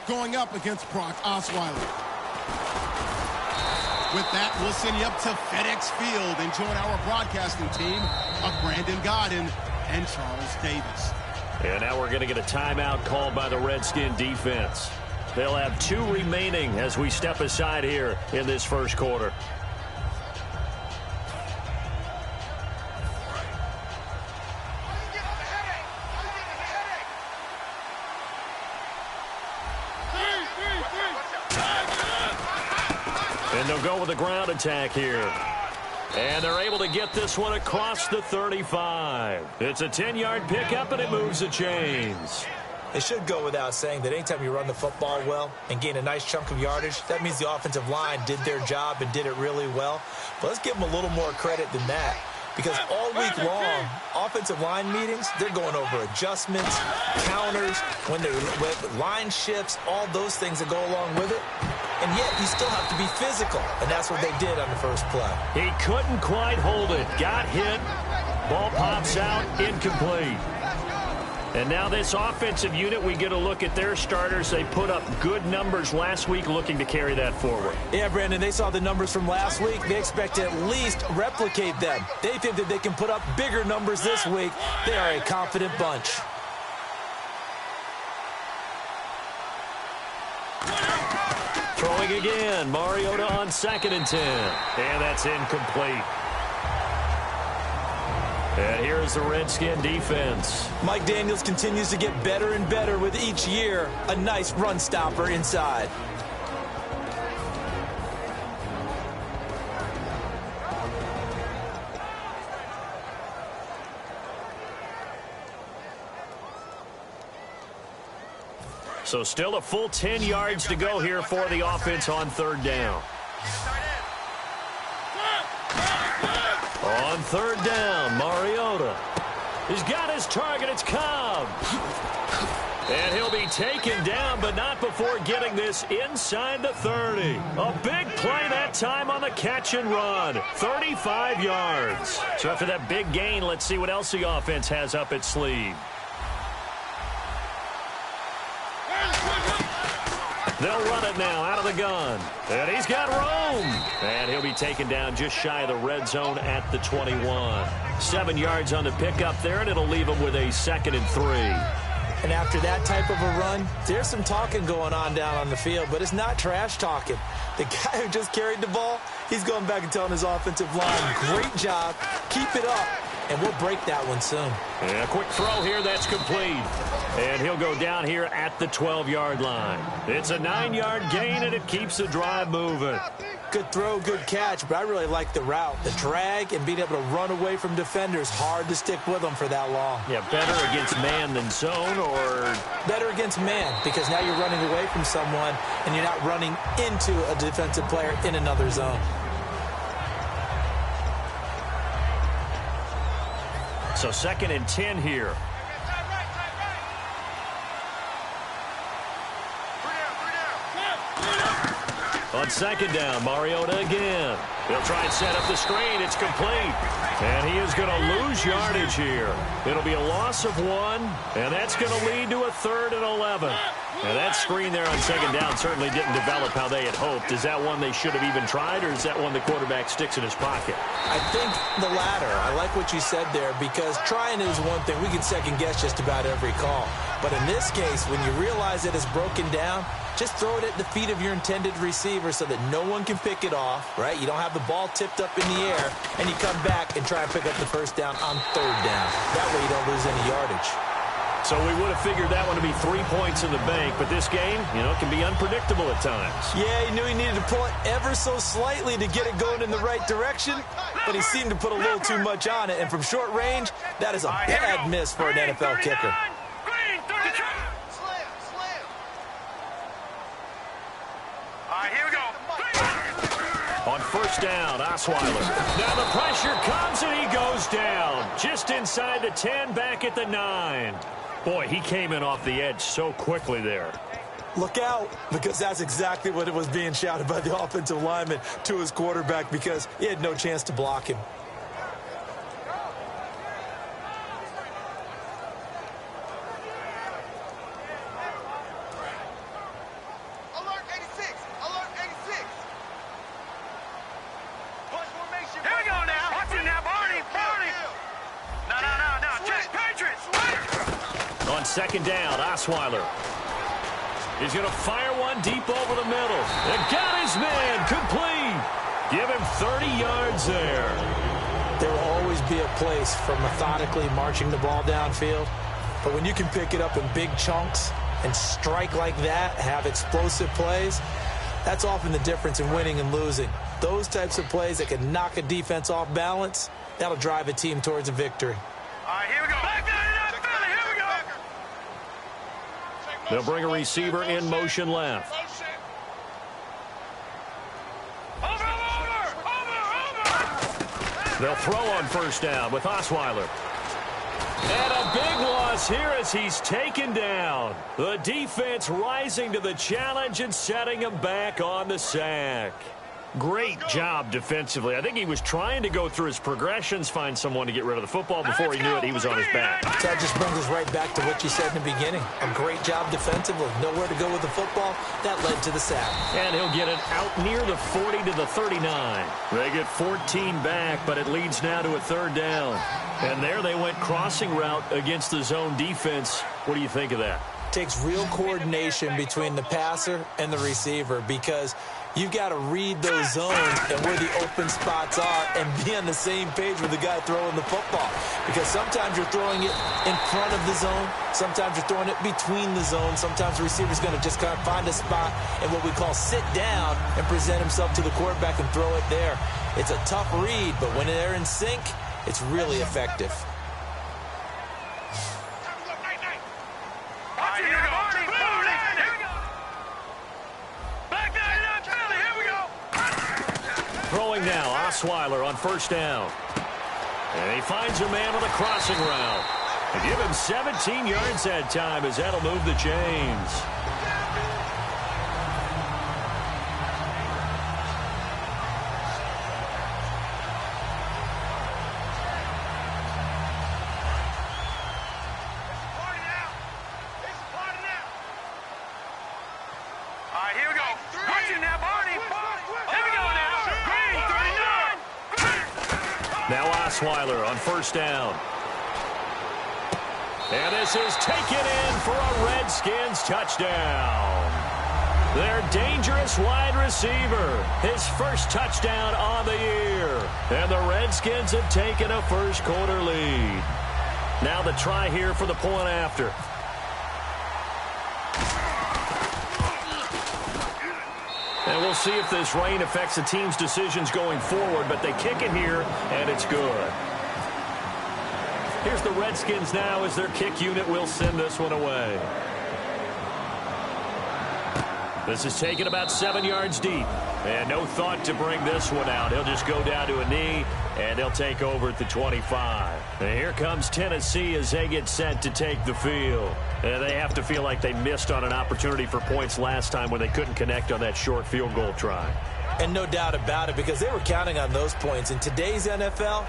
going up against Brock Osweiler. With that, we'll send you up to FedEx Field and join our broadcasting team of Brandon Godden and Charles Davis. And now we're going to get a timeout called by the Redskin defense. They'll have 2 remaining as we step aside here in this first quarter. And they'll go with a ground attack here. And they're able to get this one across the 35. It's a 10-yard pickup, and it moves the chains. It should go without saying that anytime you run the football well and gain a nice chunk of yardage, that means the offensive line did their job and did it really well. But let's give them a little more credit than that. Because all week long, offensive line meetings, they're going over adjustments, counters, with line shifts, all those things that go along with it. And yet, you still have to be physical. And that's what they did on the first play. He couldn't quite hold it. Got hit. Ball pops out. Incomplete. And now this offensive unit, we get a look at their starters. They put up good numbers last week, looking to carry that forward. Yeah, Brandon, they saw the numbers from last week. They expect to at least replicate them. They think that they can put up bigger numbers this week. They are a confident bunch. Throwing again. Mariota on 2nd and 10. And that's incomplete. And here's the Redskin defense. Mike Daniels continues to get better and better with each year. A nice run stopper inside. So still a full 10 yards to go here for the offense on 3rd down. On 3rd down, Mariota. He's got his target. It's Cobb. And he'll be taken down, but not before getting this inside the 30. A big play that time on the catch and run. 35 yards. So after that big gain, let's see what else the offense has up its sleeve. They'll run it now out of the gun. And he's got room. And he'll be taken down just shy of the red zone at the 21. 7 yards on the pickup there, and it'll leave him with a 2nd and 3. And after that type of a run, there's some talking going on down on the field, but it's not trash talking. The guy who just carried the ball, he's going back and telling his offensive line, great job, keep it up, and we'll break that one soon. And a quick throw here, that's complete. And he'll go down here at the 12-yard line. It's a 9-yard gain, and it keeps the drive moving. Good throw, good catch, but I really like the route. The drag and being able to run away from defenders, hard to stick with them for that long. Yeah, better against man than zone, or? Better against man, because now you're running away from someone, and you're not running into a defensive player in another zone. So 2nd and 10 here. On 2nd down, Mariota again. He'll try and set up the screen. It's complete. And he is going to lose yardage here. It'll be a loss of 1, and that's going to lead to a 3rd and 11. And that screen there on 2nd down certainly didn't develop how they had hoped. Is that one they should have even tried, or is that one the quarterback sticks in his pocket? I think the latter. I like what you said there, because trying is one thing. We can second-guess just about every call. But in this case, when you realize that it's broken down, just throw it at the feet of your intended receiver so that no one can pick it off, right? You don't have the ball tipped up in the air, and you come back and try and pick up the 1st down on 3rd down. That way you don't lose any yardage. So we would have figured that one to be 3 points in the bank, but this game, can be unpredictable at times. Yeah, he knew he needed to pull it ever so slightly to get it going in the right direction, but he seemed to put a little too much on it, and from short range, that is a bad miss for an NFL kicker. On 1st down, Osweiler. Now the pressure comes, and he goes down. Just inside the 10, back at the 9. Boy, he came in off the edge so quickly there. Look out, because that's exactly what it was being shouted by the offensive lineman to his quarterback, because he had no chance to block him. second down. Osweiler. He's going to fire one deep over the middle. And got his man. Complete. Give him 30 yards there. There will always be a place for methodically marching the ball downfield. But when you can pick it up in big chunks and strike like that, have explosive plays, that's often the difference in winning and losing. Those types of plays that can knock a defense off balance, that'll drive a team towards a victory. All right, here we go. Back there, here we go. They'll bring a receiver in motion left. Over. They'll throw on first down with Osweiler. And a big loss here as he's taken down. The defense rising to the challenge and setting him back on the sack. Great job defensively. I think he was trying to go through his progressions, find someone to get rid of the football. Before he knew it, he was on his back. That just brings us right back to what you said in the beginning. A great job defensively. Nowhere to go with the football. That led to the sack. And he'll get it out near the 40 to the 39. They get 14 back, but it leads now to a third down. And there they went crossing route against the zone defense. What do you think of that? Takes real coordination between the passer and the receiver because you've got to read those zones and where the open spots are and be on the same page with the guy throwing the football. Because sometimes you're throwing it in front of the zone. Sometimes you're throwing it between the zones. Sometimes the receiver's going to just kind of find a spot and what we call sit down and present himself to the quarterback and throw it there. It's a tough read, but when they're in sync, it's really effective. Throwing now, Osweiler on first down. And he finds a man with a crossing route. And give him 17 yards that time as that'll move the chains. Now Osweiler on first down. And this is taken in for a Redskins touchdown. Their dangerous wide receiver. His first touchdown on the year. And the Redskins have taken a first quarter lead. Now the try here for the point after. And we'll see if this rain affects the team's decisions going forward, but they kick it here, and it's good. Here's the Redskins now as their kick unit will send this one away. This is taken about 7 yards deep, and no thought to bring this one out. He'll just go down to a knee, and they'll take over at the 25. And here comes Tennessee as they get set to take the field. And they have to feel like they missed on an opportunity for points last time when they couldn't connect on that short field goal try. And no doubt about it, because they were counting on those points. In today's NFL,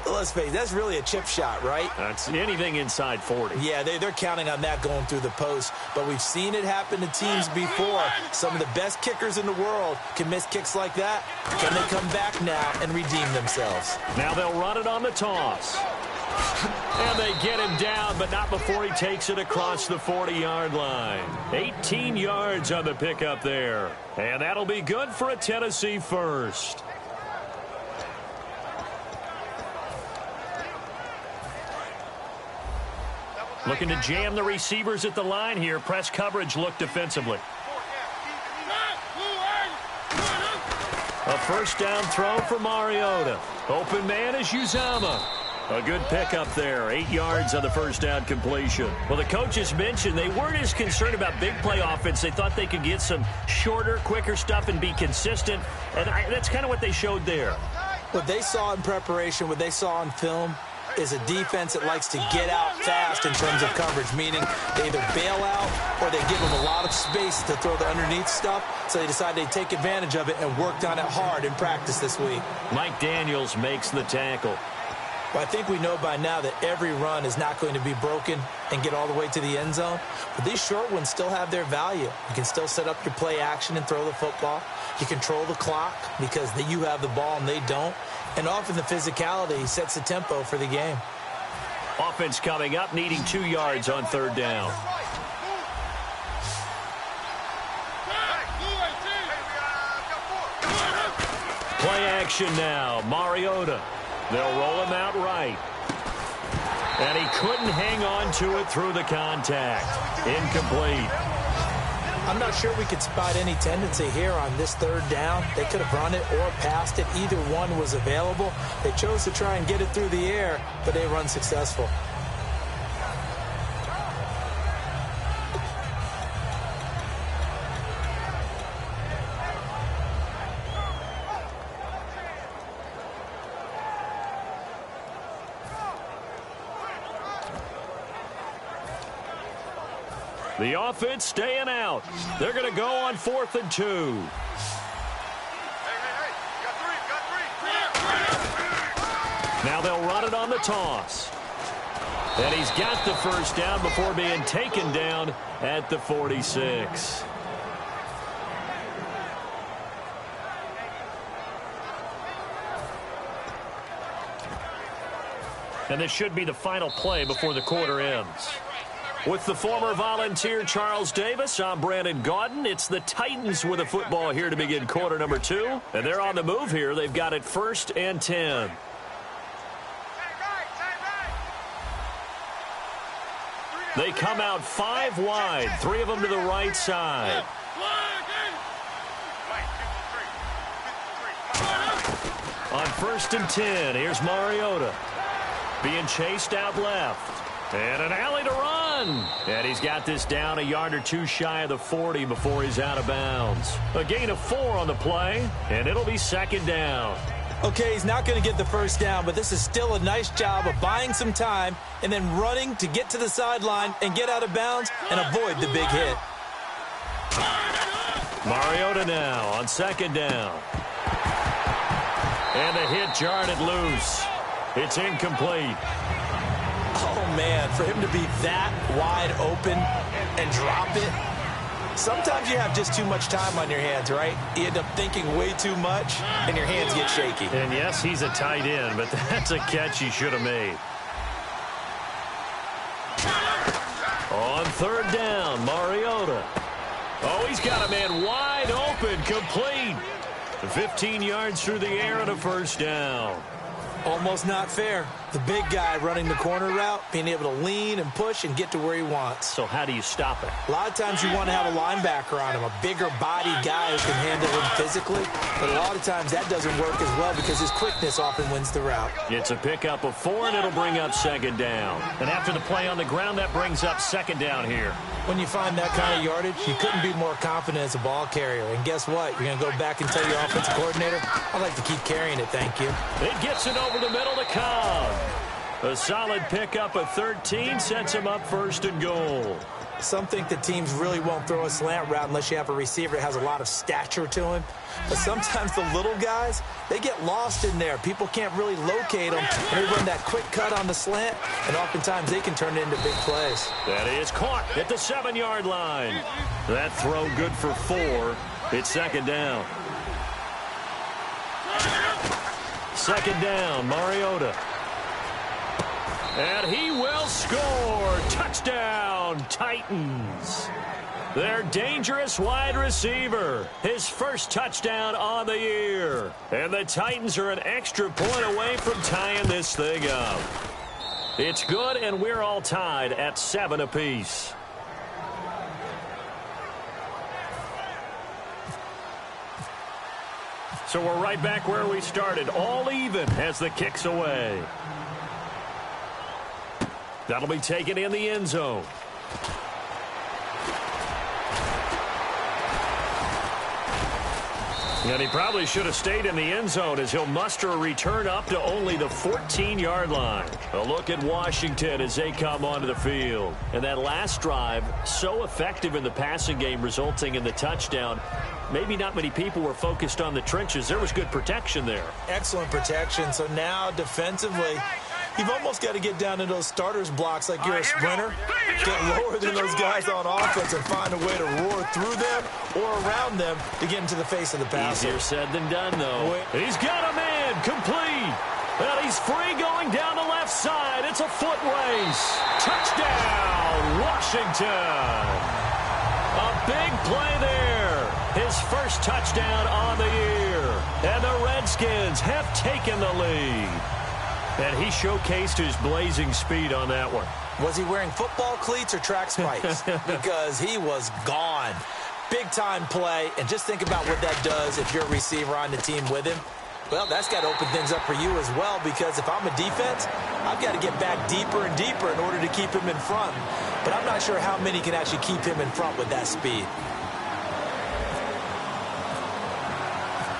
let's face it, that's really a chip shot, right? That's anything inside 40. Yeah, they're counting on that going through the post. But we've seen it happen to teams before. Some of the best kickers in the world can miss kicks like that. Can they come back now and redeem themselves? Now they'll run it on the toss. And they get him down, but not before he takes it across the 40-yard line. 18 yards on the pickup there. And that'll be good for a Tennessee first. Looking to jam the receivers at the line here. Press coverage look defensively. A first down throw for Mariota. Open man is Uzama. A good pickup there. 8 yards on the first down completion. Well, the coaches mentioned they weren't as concerned about big play offense. They thought they could get some shorter, quicker stuff and be consistent. And that's kind of what they showed there. What they saw in preparation, what they saw in film, is a defense that likes to get out fast in terms of coverage, meaning they either bail out or they give them a lot of space to throw the underneath stuff, so they decided they'd take advantage of it and worked on it hard in practice this week. Mike Daniels makes the tackle. Well, I think we know by now that every run is not going to be broken and get all the way to the end zone, but these short ones still have their value. You can still set up your play action and throw the football. You control the clock because you have the ball and they don't. And often the physicality sets the tempo for the game. Offense coming up, needing 2 yards on third down. Play action now. Mariota. They'll roll him out right. And he couldn't hang on to it through the contact. Incomplete. I'm not sure we could spot any tendency here on this third down. They could have run it or passed it. Either one was available. They chose to try and get it through the air, but they were unsuccessful. The offense staying out. They're going to go on 4th and 2. Now they'll run it on the toss. And he's got the first down before being taken down at the 46. And this should be the final play before the quarter ends. With the former Volunteer Charles Davis, I'm Brandon Gaudin. It's the Titans with a football here to begin quarter number 2. And they're on the move here. They've got it 1st and 10. They come out 5 wide, 3 of them to the right side. On 1st and 10, here's Mariota. Being chased out left. And an alley to run. And he's got this down a yard or 2 shy of the 40 before he's out of bounds. A gain of 4 on the play, and it'll be 2nd down. Okay, he's not going to get the first down, but this is still a nice job of buying some time and then running to get to the sideline and get out of bounds and avoid the big hit. Mariota now on 2nd down. And the hit jarred it loose. It's incomplete. Oh, man, for him to be that wide open and drop it. Sometimes you have just too much time on your hands, right? You end up thinking way too much, and your hands get shaky. And, yes, he's a tight end, but that's a catch he should have made. On 3rd down, Mariota. Oh, he's got a man wide open, complete. 15 yards through the air and a first down. Almost not fair. The big guy running the corner route, being able to lean and push and get to where he wants. So how do you stop it? A lot of times you want to have a linebacker on him, a bigger body guy who can handle him physically. But a lot of times that doesn't work as well because his quickness often wins the route. It's a pickup of 4, and it'll bring up 2nd down. And after the play on the ground, that brings up 2nd down here. When you find that kind of yardage, you couldn't be more confident as a ball carrier. And guess what? You're going to go back and tell your offensive coordinator, I'd like to keep carrying it, thank you. It gets it over the middle to Cobb. A solid pickup of 13 sets him up 1st and goal. Some think that teams really won't throw a slant route unless you have a receiver that has a lot of stature to him. But sometimes the little guys, they get lost in there. People can't really locate them. They run that quick cut on the slant, and oftentimes they can turn it into big plays. That is caught at the 7-yard line. That throw good for 4. It's 2nd down. 2nd down, Mariota. And he will score. Touchdown, Titans. Their dangerous wide receiver. His first touchdown on the year. And the Titans are an extra point away from tying this thing up. It's good, and we're all tied at 7 apiece. So we're right back where we started. All even as the kick's away. That'll be taken in the end zone. And he probably should have stayed in the end zone as he'll muster a return up to only the 14-yard line. A look at Washington as they come onto the field. And that last drive, so effective in the passing game, resulting in the touchdown. Maybe not many people were focused on the trenches. There was good protection there. Excellent protection. So now defensively, you've almost got to get down to those starters blocks like you're a sprinter. Get lower than those guys on offense and find a way to roar through them or around them to get into the face of the passer. Easier said than done, though. He's got a man complete. And he's free going down the left side. It's a foot race. Touchdown, Washington. A big play there. His first touchdown on the year. And the Redskins have taken the lead. And he showcased his blazing speed on that one. Was he wearing football cleats or track spikes? Because he was gone. Big-time play. And just think about what that does if you're a receiver on the team with him. Well, that's got to open things up for you as well, because if I'm a defense, I've got to get back deeper and deeper in order to keep him in front. But I'm not sure how many can actually keep him in front with that speed.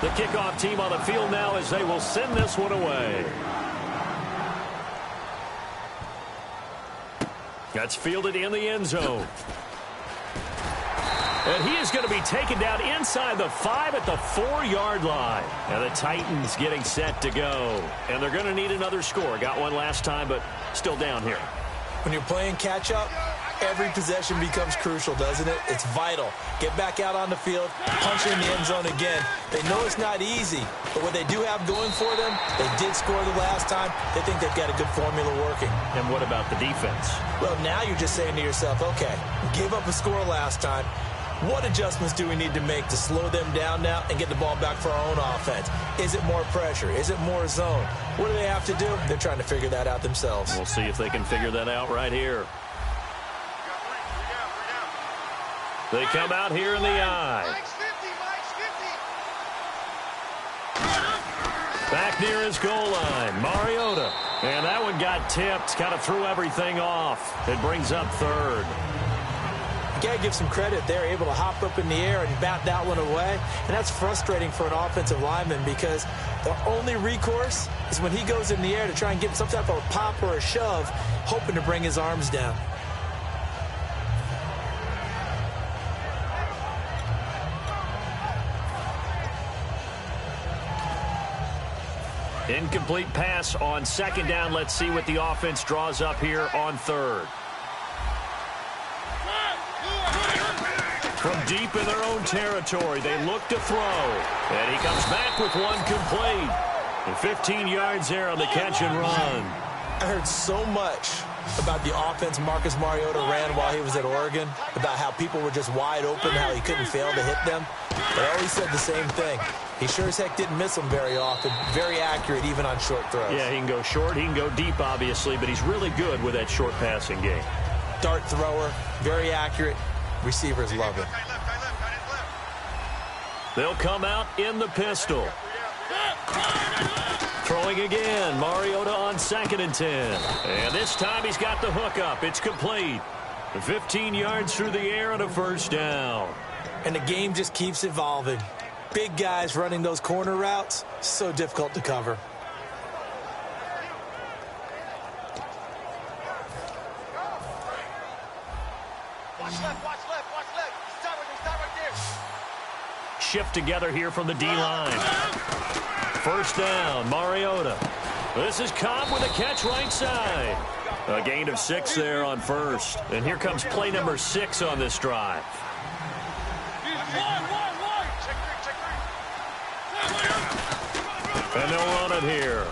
The kickoff team on the field now as they will send this one away. That's fielded in the end zone. And he is going to be taken down inside the 5 at the 4-yard line. And the Titans getting set to go. And they're going to need another score. Got one last time, but still down here. When you're playing catch-up, every possession becomes crucial, doesn't it? It's vital. Get back out on the field, punch in the end zone again. They know it's not easy, but what they do have going for them, they did score the last time. They think they've got a good formula working. And what about the defense? Well, now you're just saying to yourself, okay, we gave up a score last time. What adjustments do we need to make to slow them down now and get the ball back for our own offense? Is it more pressure? Is it more zone? What do they have to do? They're trying to figure that out themselves. We'll see if they can figure that out right here. They come out here in the I. Back near his goal line, Mariota. And that one got tipped, kind of threw everything off. It brings up third. You got to give some credit. They're able to hop up in the air and bat that one away. And that's frustrating for an offensive lineman because the only recourse is when he goes in the air to try and get some type of a pop or a shove, hoping to bring his arms down. Incomplete pass on second down. Let's see what the offense draws up here on third. From deep in their own territory, they look to throw. And he comes back with one complete. And 15 yards there on the catch and run. I heard so much about the offense Marcus Mariota ran while he was at Oregon, about how people were just wide open, how he couldn't fail to hit them. They always said the same thing. He sure as heck didn't miss them very often. Very accurate, even on short throws. Yeah, he can go short, he can go deep, obviously, but he's really good with that short passing game. Dart thrower, very accurate. Receivers love it. They'll come out in the pistol. Throwing again, Mariota on 2nd and 10. And this time he's got the hook up. It's complete. 15 yards through the air and a first down. And the game just keeps evolving. Big guys running those corner routes, so difficult to cover. Watch left, watch left, watch left. Stop right there. Shift together here from the D-line. First down, Mariota. This is Cobb with a catch right side. A gain of 6 there on first. And here comes play number 6 on this drive. And they'll run it here.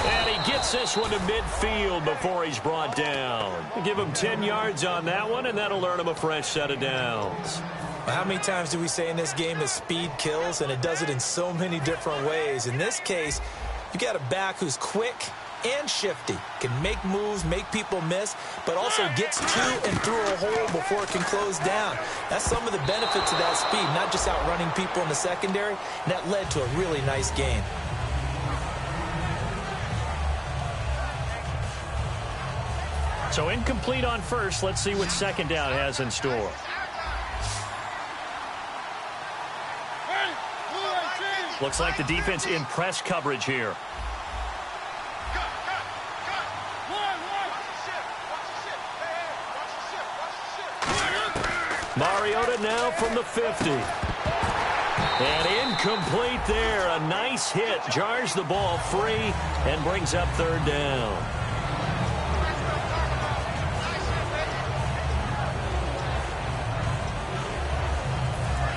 And he gets this one to midfield before he's brought down. Give him 10 yards on that one, and that'll earn him a fresh set of downs. How many times do we say in this game that speed kills, and it does it in so many different ways? In this case, you got a back who's quick and shifty, can make moves, make people miss, but also gets to and through a hole before it can close down. That's some of the benefits of that speed, not just outrunning people in the secondary, and that led to a really nice gain. So incomplete on first. Let's see what second down has in store. Looks like the defense in press coverage here. Mariota now from the 50. And incomplete there. A nice hit. Jars the ball free and brings up third down.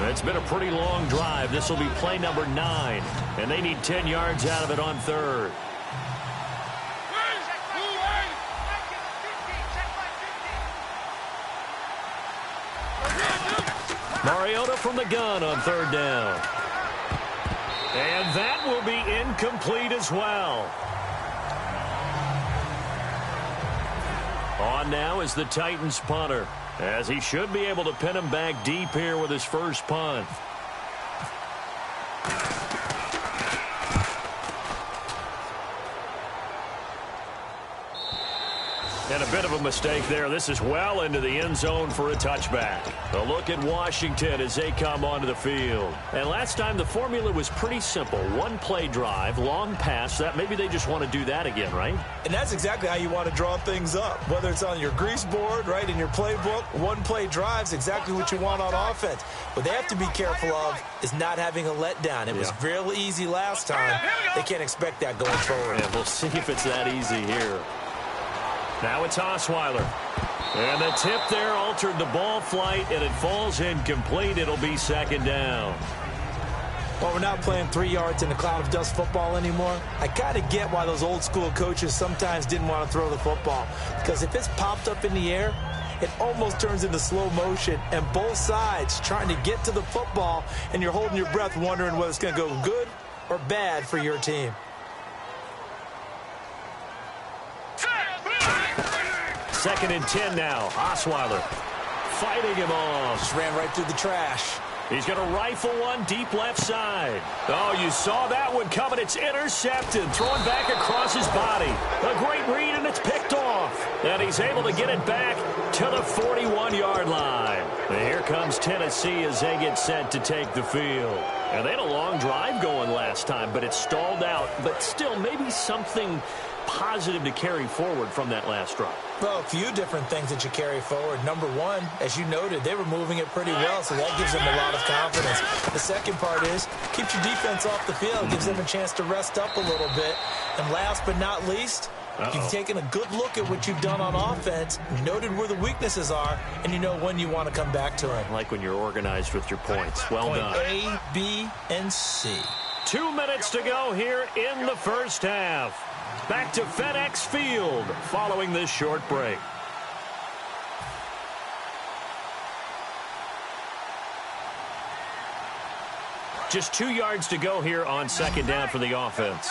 It's been a pretty long drive. This will be play number 9, and they need 10 yards out of it on third. Mariota from the gun on third down. And that will be incomplete as well. On now is the Titans punter, as he should be able to pin him back deep here with his first punt. And a bit of a mistake there. This is well into the end zone for a touchback. A look at Washington as they come onto the field. And last time the formula was pretty simple. One play drive, long pass. That maybe they just want to do that again, right? And that's exactly how you want to draw things up. Whether it's on your grease board, right, in your playbook, one play drive is exactly what you want on offense. What they have to be careful of is not having a letdown. It was real easy last time. They can't expect that going forward. And we'll see if it's that easy here. Now it's Osweiler. And the tip there altered the ball flight, and it falls incomplete. It'll be second down. Well, we're not playing 3 yards in a cloud of dust football anymore. I kind of get why those old school coaches sometimes didn't want to throw the football. Because if it's popped up in the air, it almost turns into slow motion, and both sides trying to get to the football, and you're holding your breath wondering whether it's going to go good or bad for your team. Second and 10 now. Osweiler fighting him off. Just ran right through the trash. He's going to rifle one deep left side. Oh, you saw that one coming. It's intercepted. Thrown back across his body. A great read, and it's picked off. And he's able to get it back to the 41-yard line. And here comes Tennessee as they get set to take the field. And they had a long drive going last time, but it stalled out. But still, maybe something positive to carry forward from that last drive. Well, a few different things that you carry forward. Number one, as you noted, they were moving it pretty well, so that gives them a lot of confidence. The second part is, keeps your defense off the field, gives them a chance to rest up a little bit. And last but not least, you've taken a good look at what you've done on offense, noted where the weaknesses are, and you know when you want to come back to it. I like when you're organized with your points. Well done. A, B, and C. 2 minutes to go here in the first half. Back to FedEx Field following this short break. Just 2 yards to go here on second down for the offense.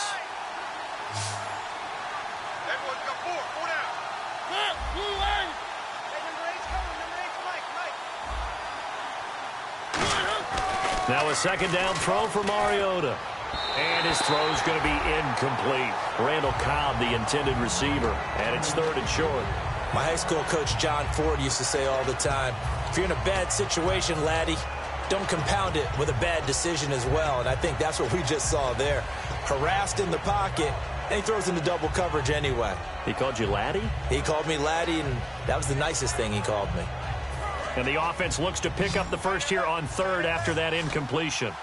Now a second down throw for Mariota. And his throw is going to be incomplete. Randall Cobb, the intended receiver, and it's third and short. My high school coach, John Ford, used to say all the time, if you're in a bad situation, laddie, don't compound it with a bad decision as well. And I think that's what we just saw there. Harassed in the pocket, and he throws into double coverage anyway. He called you laddie? He called me laddie, and that was the nicest thing he called me. And the offense looks to pick up the first here on third after that incompletion.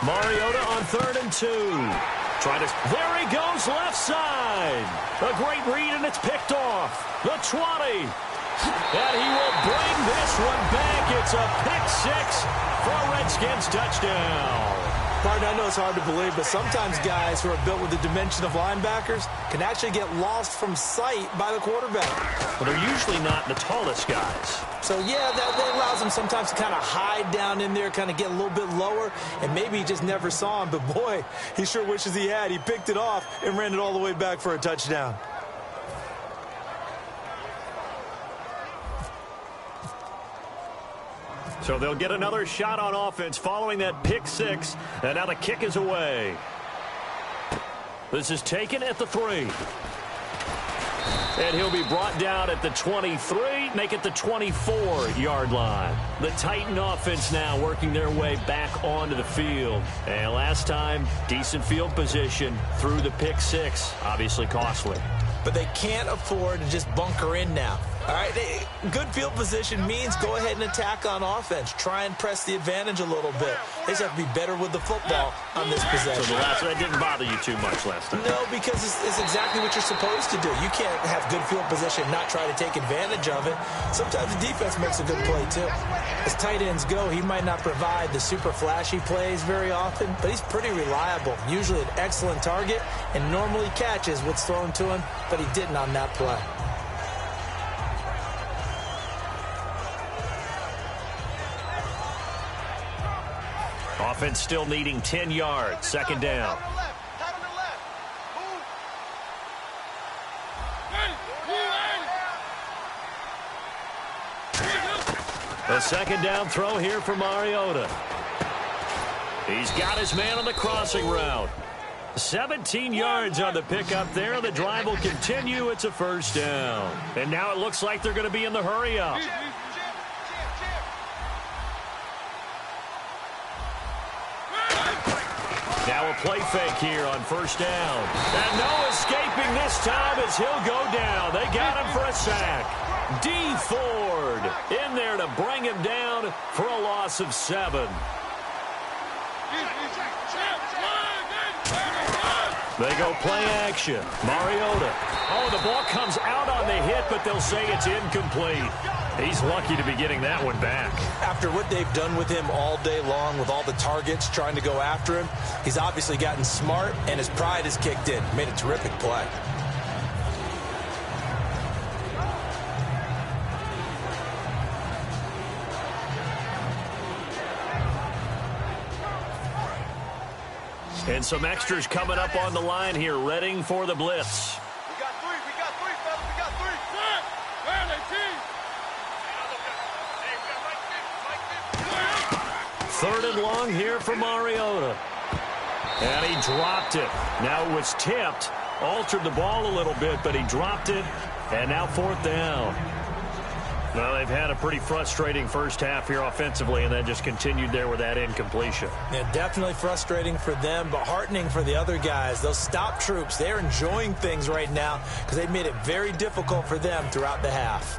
Mariota on third and 2. There he goes, left side. A great read, and it's picked off. The 20. And he will bring this one back. It's a pick six for a Redskins touchdown. Partner, I know it's hard to believe, but sometimes guys who are built with the dimension of linebackers can actually get lost from sight by the quarterback. But they're usually not the tallest guys. So, yeah, that allows them sometimes to kind of hide down in there, kind of get a little bit lower, and maybe he just never saw him. But, boy, he sure wishes he had. He picked it off and ran it all the way back for a touchdown. So they'll get another shot on offense following that pick six. And now the kick is away. This is taken at the 3. And he'll be brought down at the 23, make it the 24-yard line. The Titan offense now working their way back onto the field. And last time, decent field position through the pick six. Obviously costly. But they can't afford to just bunker in now. All right, good field position means go ahead and attack on offense. Try and press the advantage a little bit. They just have to be better with the football on this possession. So that didn't bother you too much last time? No, because it's exactly what you're supposed to do. You can't have good field position and not try to take advantage of it. Sometimes the defense makes a good play, too. As tight ends go, he might not provide the super flashy plays very often, but he's pretty reliable. Usually an excellent target and normally catches what's thrown to him, but he didn't on that play. Offense still needing 10 yards. Second down. The second down throw here for Mariota. He's got his man on the crossing route. 17 yards on the pickup there. The drive will continue. It's a first down. And now it looks like they're going to be in the hurry-up. Now a play fake here on first down. And no escaping this time as he'll go down. They got him for a sack. D. Ford in there to bring him down for a loss of 7. They go play action. Mariota. Oh, the ball comes out on the hit, but they'll say it's incomplete. He's lucky to be getting that one back. After what they've done with him all day long with all the targets trying to go after him, he's obviously gotten smart, and his pride has kicked in. Made a terrific play. And some extras coming up on the line here, readying for the blitz. We got three, fellas, we got three. Third and long here for Mariota. And he dropped it. Now it was tipped, altered the ball a little bit, but he dropped it. And now fourth down. Well, they've had a pretty frustrating first half here offensively, and then just continued there with that incompletion. Yeah, definitely frustrating for them, but heartening for the other guys. Those stop troops, they're enjoying things right now because they've made it very difficult for them throughout the half.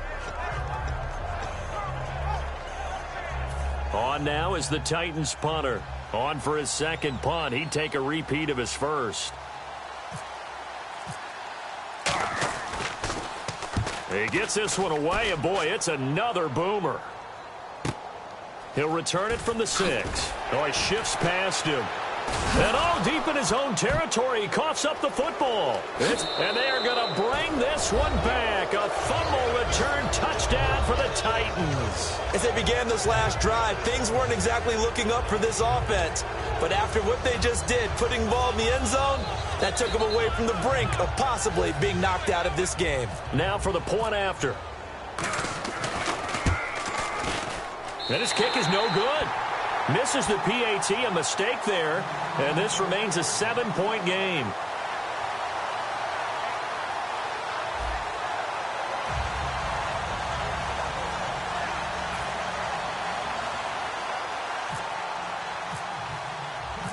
On now is the Titans punter. On for his second punt. He'd take a repeat of his first. He gets this one away, and boy, it's another boomer. He'll return it from the 6. Oh, he shifts past him. And oh, deep in his own territory, he coughs up the football. And they are going to bring this one back. A fumble return touchdown for the Titans. As they began this last drive, things weren't exactly looking up for this offense. But after what they just did, putting the ball in the end zone, that took them away from the brink of possibly being knocked out of this game. Now for the point after. And his kick is no good. Misses the PAT, a mistake there, and this remains a 7-point game.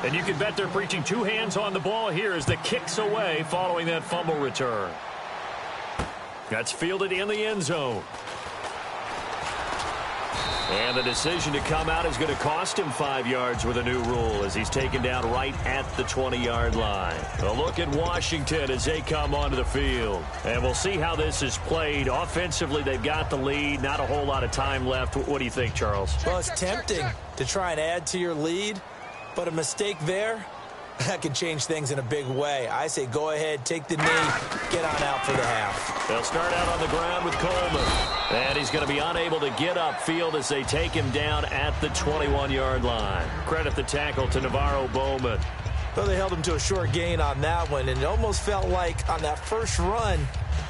And you can bet they're preaching two hands on the ball here as the kick's away following that fumble return. That's fielded in the end zone. And the decision to come out is going to cost him 5 yards with a new rule as he's taken down right at the 20-yard line. A look at Washington as they come onto the field. And we'll see how this is played. Offensively, they've got the lead. Not a whole lot of time left. What do you think, Charles? Well, it's tempting to try and add to your lead, but a mistake there, that could change things in a big way. I say go ahead, take the knee, get on out for the half. They'll start out on the ground with Coleman. And he's going to be unable to get upfield as they take him down at the 21-yard line. Credit the tackle to Navarro Bowman. Well, they held him to a short gain on that one, and it almost felt like on that first run,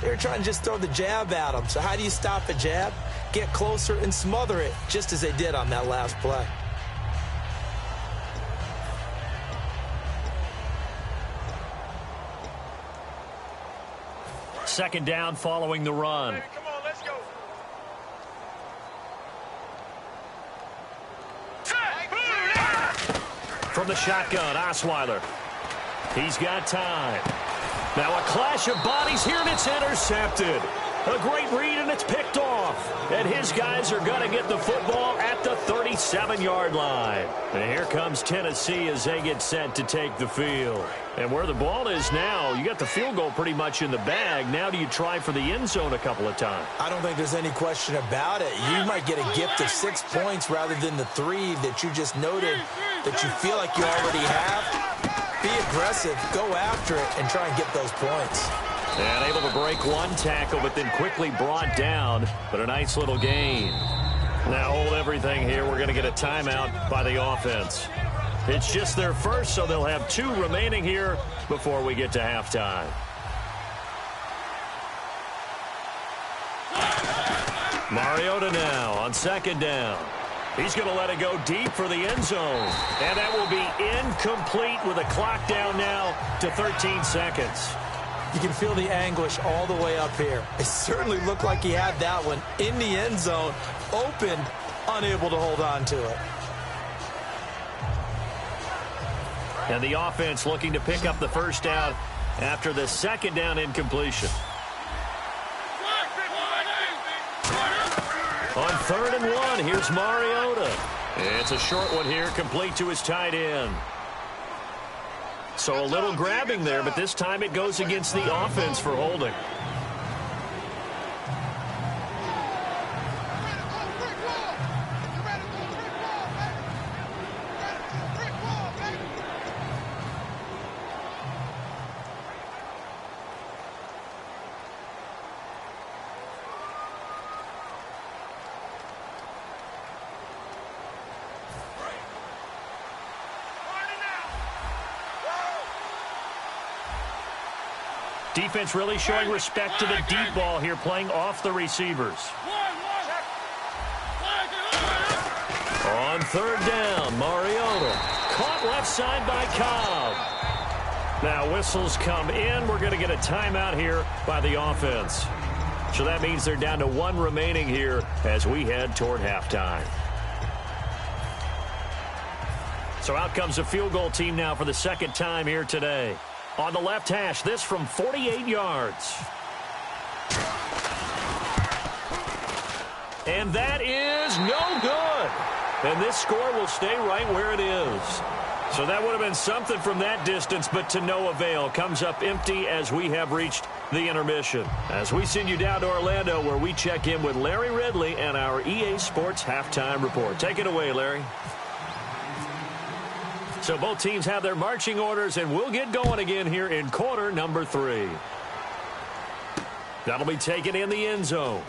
they were trying to just throw the jab at him. So how do you stop a jab? Get closer and smother it, just as they did on that last play. Second down following the run. Baby, come on, let's go. From the shotgun, Osweiler. He's got time. Now a clash of bodies here, and it's intercepted. A great read, and it's picked off. And his guys are going to get the football at the 37-yard line. And here comes Tennessee as they get set to take the field. And where the ball is now, you got the field goal pretty much in the bag. Now do you try for the end zone a couple of times? I don't think there's any question about it. You might get a gift of 6 points rather than the 3 that you just noted that you feel like you already have. Be aggressive, go after it, and try and get those points. And able to break one tackle, but then quickly brought down. But a nice little gain. Now hold everything here. We're going to get a timeout by the offense. It's just their first, so they'll have 2 remaining here before we get to halftime. Mariota now on second down. He's going to let it go deep for the end zone. And that will be incomplete with a clock down now to 13 seconds. You can feel the anguish all the way up here. It certainly looked like he had that one in the end zone, open, unable to hold on to it. And the offense looking to pick up the first down after the second down incompletion. On 3rd and 1, here's Mariota. It's a short one here, complete to his tight end. So a little grabbing there, but this time it goes against the offense for holding. Defense really showing respect to the deep ball here, playing off the receivers. On 3rd down, Mariota. Caught left side by Cobb. Now whistles come in. We're going to get a timeout here by the offense. So that means they're down to 1 remaining here as we head toward halftime. So out comes a field goal team now for the second time here today. On the left hash, this from 48 yards. And that is no good. And this score will stay right where it is. So that would have been something from that distance, but to no avail. Comes up empty as we have reached the intermission. As we send you down to Orlando, where we check in with Larry Ridley and our EA Sports Halftime Report. Take it away, Larry. So both teams have their marching orders, and we'll get going again here in quarter number 3. That'll be taken in the end zone.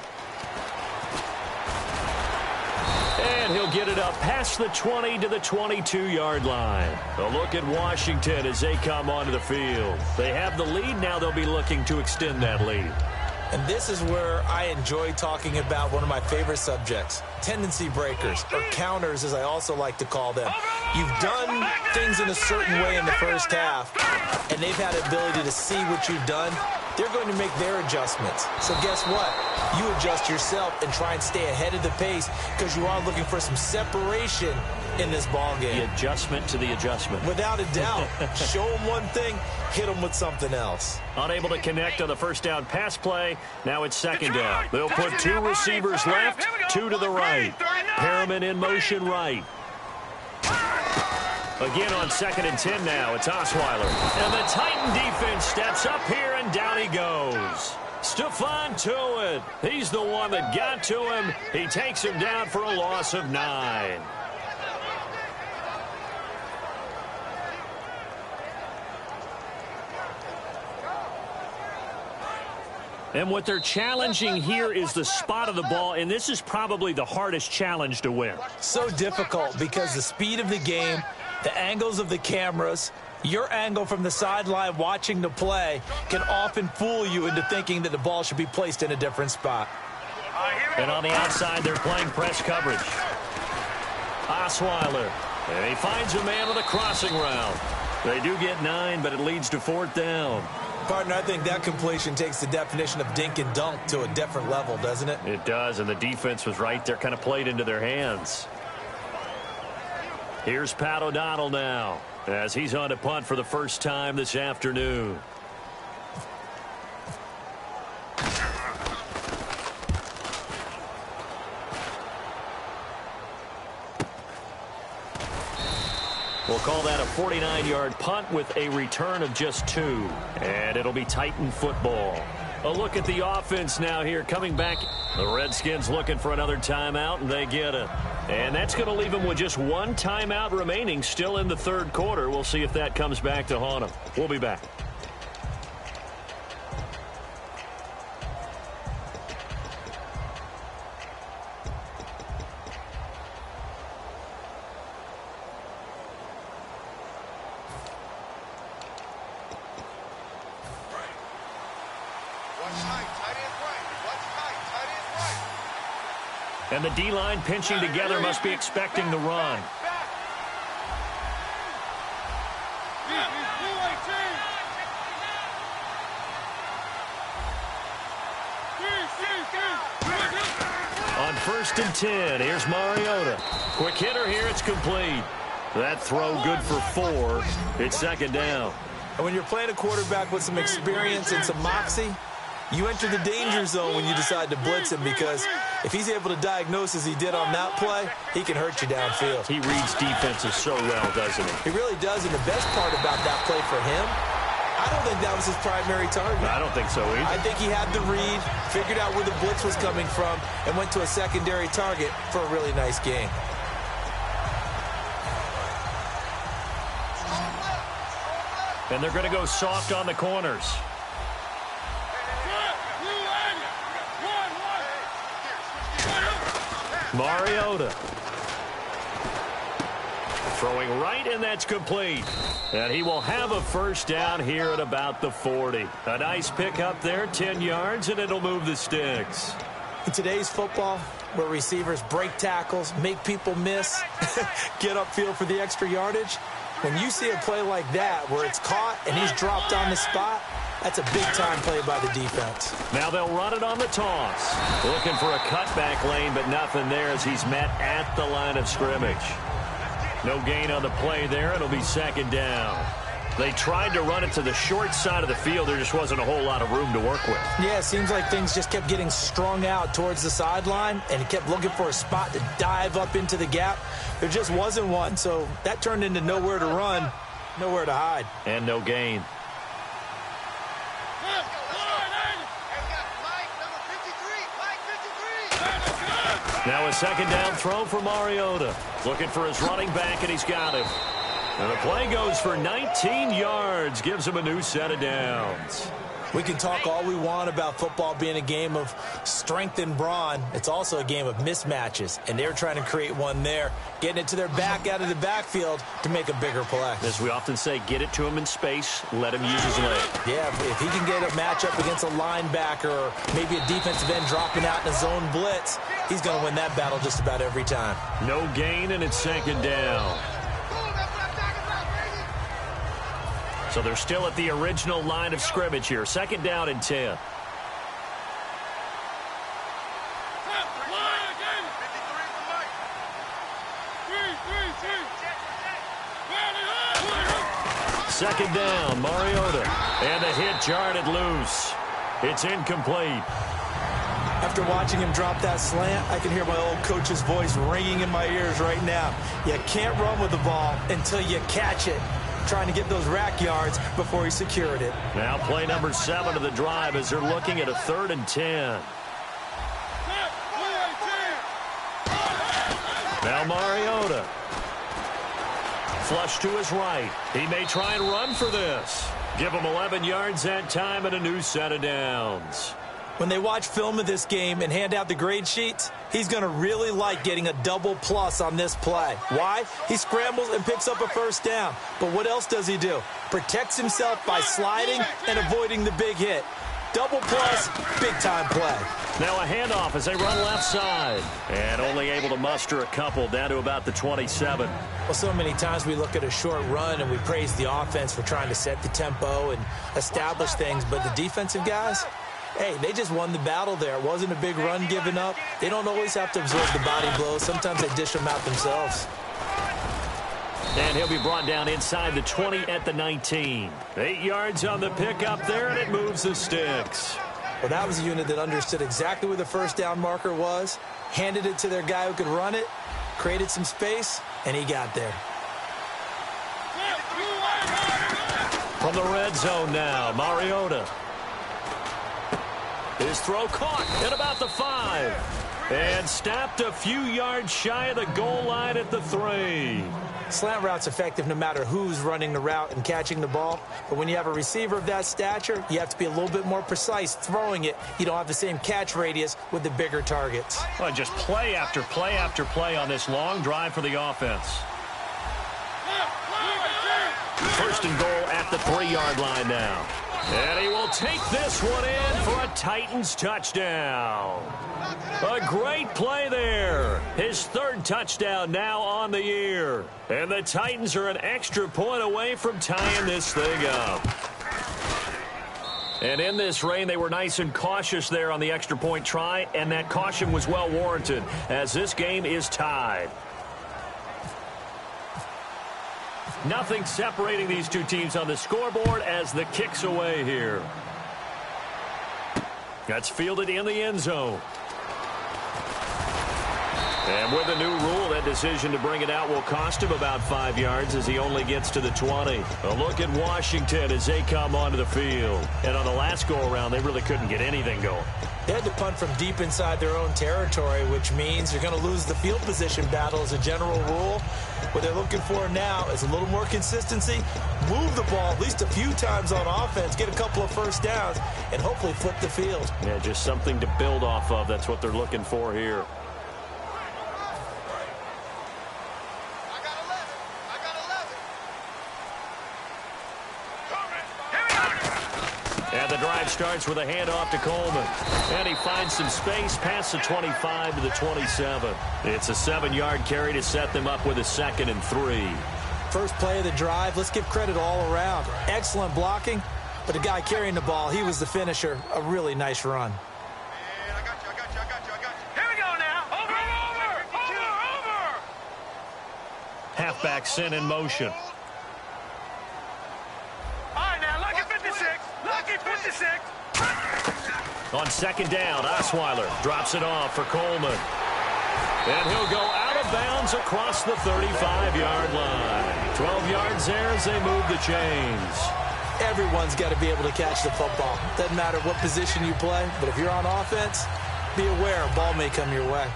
And he'll get it up past the 20 to the 22-yard line. A look at Washington as they come onto the field. They have the lead. Now they'll be looking to extend that lead. And this is where I enjoy talking about one of my favorite subjects, tendency breakers, or counters as I also like to call them. You've done things in a certain way in the first half, and they've had the ability to see what you've done. They're going to make their adjustments. So guess what? You adjust yourself and try and stay ahead of the pace because you are looking for some separation in this ball game. The adjustment to the adjustment. Without a doubt. Show them one thing, hit them with something else. Unable to connect on the first down pass play. Now it's second down. They'll put 2 receivers left, 2 to the right. Perriman in motion right. Again on 2nd and 10 now. It's Osweiler. And the Titan defense steps up here, and down he goes. Stephon Tuitt. He's the one that got to him. He takes him down for a loss of 9. And what they're challenging here is the spot of the ball, and this is probably the hardest challenge to win. So difficult because the speed of the game, the angles of the cameras, your angle from the sideline watching the play can often fool you into thinking that the ball should be placed in a different spot. And on the outside, they're playing press coverage. Osweiler, and he finds a man with a crossing route. They do get 9, but it leads to 4th down. Partner, I think that completion takes the definition of dink and dunk to a different level, doesn't it? It does, and the defense was right there, kind of played into their hands. Here's Pat O'Donnell now, as he's on to punt for the first time this afternoon. We'll call that a 49-yard punt with a return of just 2. And it'll be Titan football. A look at the offense now here coming back. The Redskins looking for another timeout, and they get it. And that's going to leave them with just 1 timeout remaining still in the third quarter. We'll see if that comes back to haunt them. We'll be back. And the D-line pinching together must be expecting the run. On 1st and 10, here's Mariota. Quick hitter here, it's complete. That throw good for 4. It's 2nd down. And when you're playing a quarterback with some experience and some moxie, you enter the danger zone when you decide to blitz him, because if he's able to diagnose as he did on that play, he can hurt you downfield. He reads defenses so well, doesn't he? He really does, and the best part about that play for him, I don't think that was his primary target. I don't think so either. I think he had the read, figured out where the blitz was coming from, and went to a secondary target for a really nice game. And they're going to go soft on the corners. Mariota. Throwing right, and that's complete. And he will have a 1st down here at about the 40. A nice pick up there, 10 yards, and it'll move the sticks. In today's football, where receivers break tackles, make people miss, get upfield for the extra yardage, when you see a play like that where it's caught and he's dropped on the spot, that's a big-time play by the defense. Now they'll run it on the toss. Looking for a cutback lane, but nothing there as he's met at the line of scrimmage. No gain on the play there. It'll be 2nd down. They tried to run it to the short side of the field. There just wasn't a whole lot of room to work with. Yeah, it seems like things just kept getting strung out towards the sideline, and he kept looking for a spot to dive up into the gap. There just wasn't one, so that turned into nowhere to run, nowhere to hide. And no gain. Now a 2nd down throw for Mariota. Looking for his running back, and he's got him. And the play goes for 19 yards. Gives him a new set of downs. We can talk all we want about football being a game of strength and brawn. It's also a game of mismatches, and they're trying to create one there, getting it to their back out of the backfield to make a bigger play. As we often say, get it to him in space, let him use his leg. Yeah, if he can get a matchup against a linebacker or maybe a defensive end dropping out in a zone blitz, he's going to win that battle just about every time. No gain, and it's 2nd down. So they're still at the original line of scrimmage here. 2nd down and 10. Second down, Mariota. And the hit jarred loose. It's incomplete. After watching him drop that slant, I can hear my old coach's voice ringing in my ears right now. You can't run with the ball until you catch it. Trying to get those rack yards before he secured it. Now play number 7 of the drive as they're looking at a 3rd and 10. Now Mariota. Flush to his right. He may try and run for this. Give him 11 yards that time and a new set of downs. When they watch film of this game and hand out the grade sheets, he's going to really like getting a double plus on this play. Why? He scrambles and picks up a 1st down. But what else does he do? Protects himself by sliding and avoiding the big hit. Double plus, big-time play. Now a handoff as they run left side. And only able to muster a couple down to about the 27. Well, so many times we look at a short run and we praise the offense for trying to set the tempo and establish things. But the defensive guys, hey, they just won the battle there. It wasn't a big run given up. They don't always have to absorb the body blows. Sometimes they dish them out themselves. And he'll be brought down inside the 20 at the 19. 8 yards on the pickup there, and it moves the sticks. Well, that was a unit that understood exactly where the 1st down marker was, handed it to their guy who could run it, created some space, and he got there. From the red zone now, Mariota. His throw caught at about the 5. And stopped a few yards shy of the goal line at the 3. Slant route's effective no matter who's running the route and catching the ball. But when you have a receiver of that stature, you have to be a little bit more precise throwing it. You don't have the same catch radius with the bigger targets. Well, just play after play after play on this long drive for the offense. First and goal at the 3-yard line now. And he will take this one in for a Titans touchdown. A great play there. His 3rd touchdown now on the year. And the Titans are an extra point away from tying this thing up. And in this rain, they were nice and cautious there on the extra point try, and that caution was well warranted as this game is tied. Nothing separating these two teams on the scoreboard as the kick's away here. That's fielded in the end zone. And with the new rule, that decision to bring it out will cost him about 5 yards as he only gets to the 20. A look at Washington as they come onto the field. And on the last go-around, they really couldn't get anything going. They had to punt from deep inside their own territory, which means you're going to lose the field position battle as a general rule. What they're looking for now is a little more consistency, move the ball at least a few times on offense, get a couple of first downs, and hopefully flip the field. Yeah, just something to build off of. That's what they're looking for here. And the drive starts with a handoff to Coleman. And he finds some space past the 25 to the 27. It's a 7-yard carry to set them up with a 2nd and 3. First play of the drive, let's give credit all around. Excellent blocking, but the guy carrying the ball, he was the finisher. A really nice run. I got you. Here we go now. Over. Halfback sent in motion. On 2nd down, Osweiler drops it off for Coleman. And he'll go out of bounds across the 35-yard line. 12 yards there as they move the chains. Everyone's got to be able to catch the football. Doesn't matter what position you play, but if you're on offense, be aware a ball may come your way.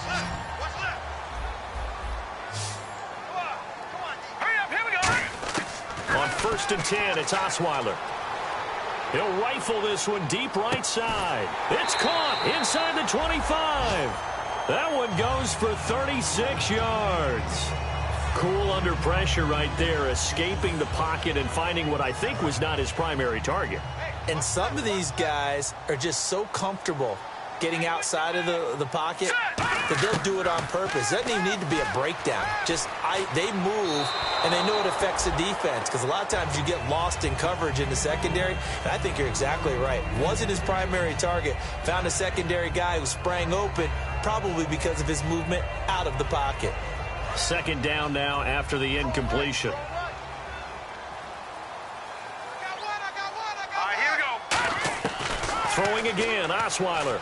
Watch left. Come on. Hurry up, here we go. On 1st and 10, it's Osweiler. He'll rifle this one deep right side. It's caught inside the 25. That one goes for 36 yards. Cool under pressure right there, escaping the pocket and finding what I think was not his primary target. And some of these guys are just so comfortable getting outside of the pocket that they'll do it on purpose. It doesn't even need to be a breakdown. They move, and they know it affects the defense because a lot of times you get lost in coverage in the secondary, and I think you're exactly right. Wasn't his primary target. Found a secondary guy who sprang open, probably because of his movement out of the pocket. 2nd down now after the incompletion. All right, here we go. Throwing again, Osweiler.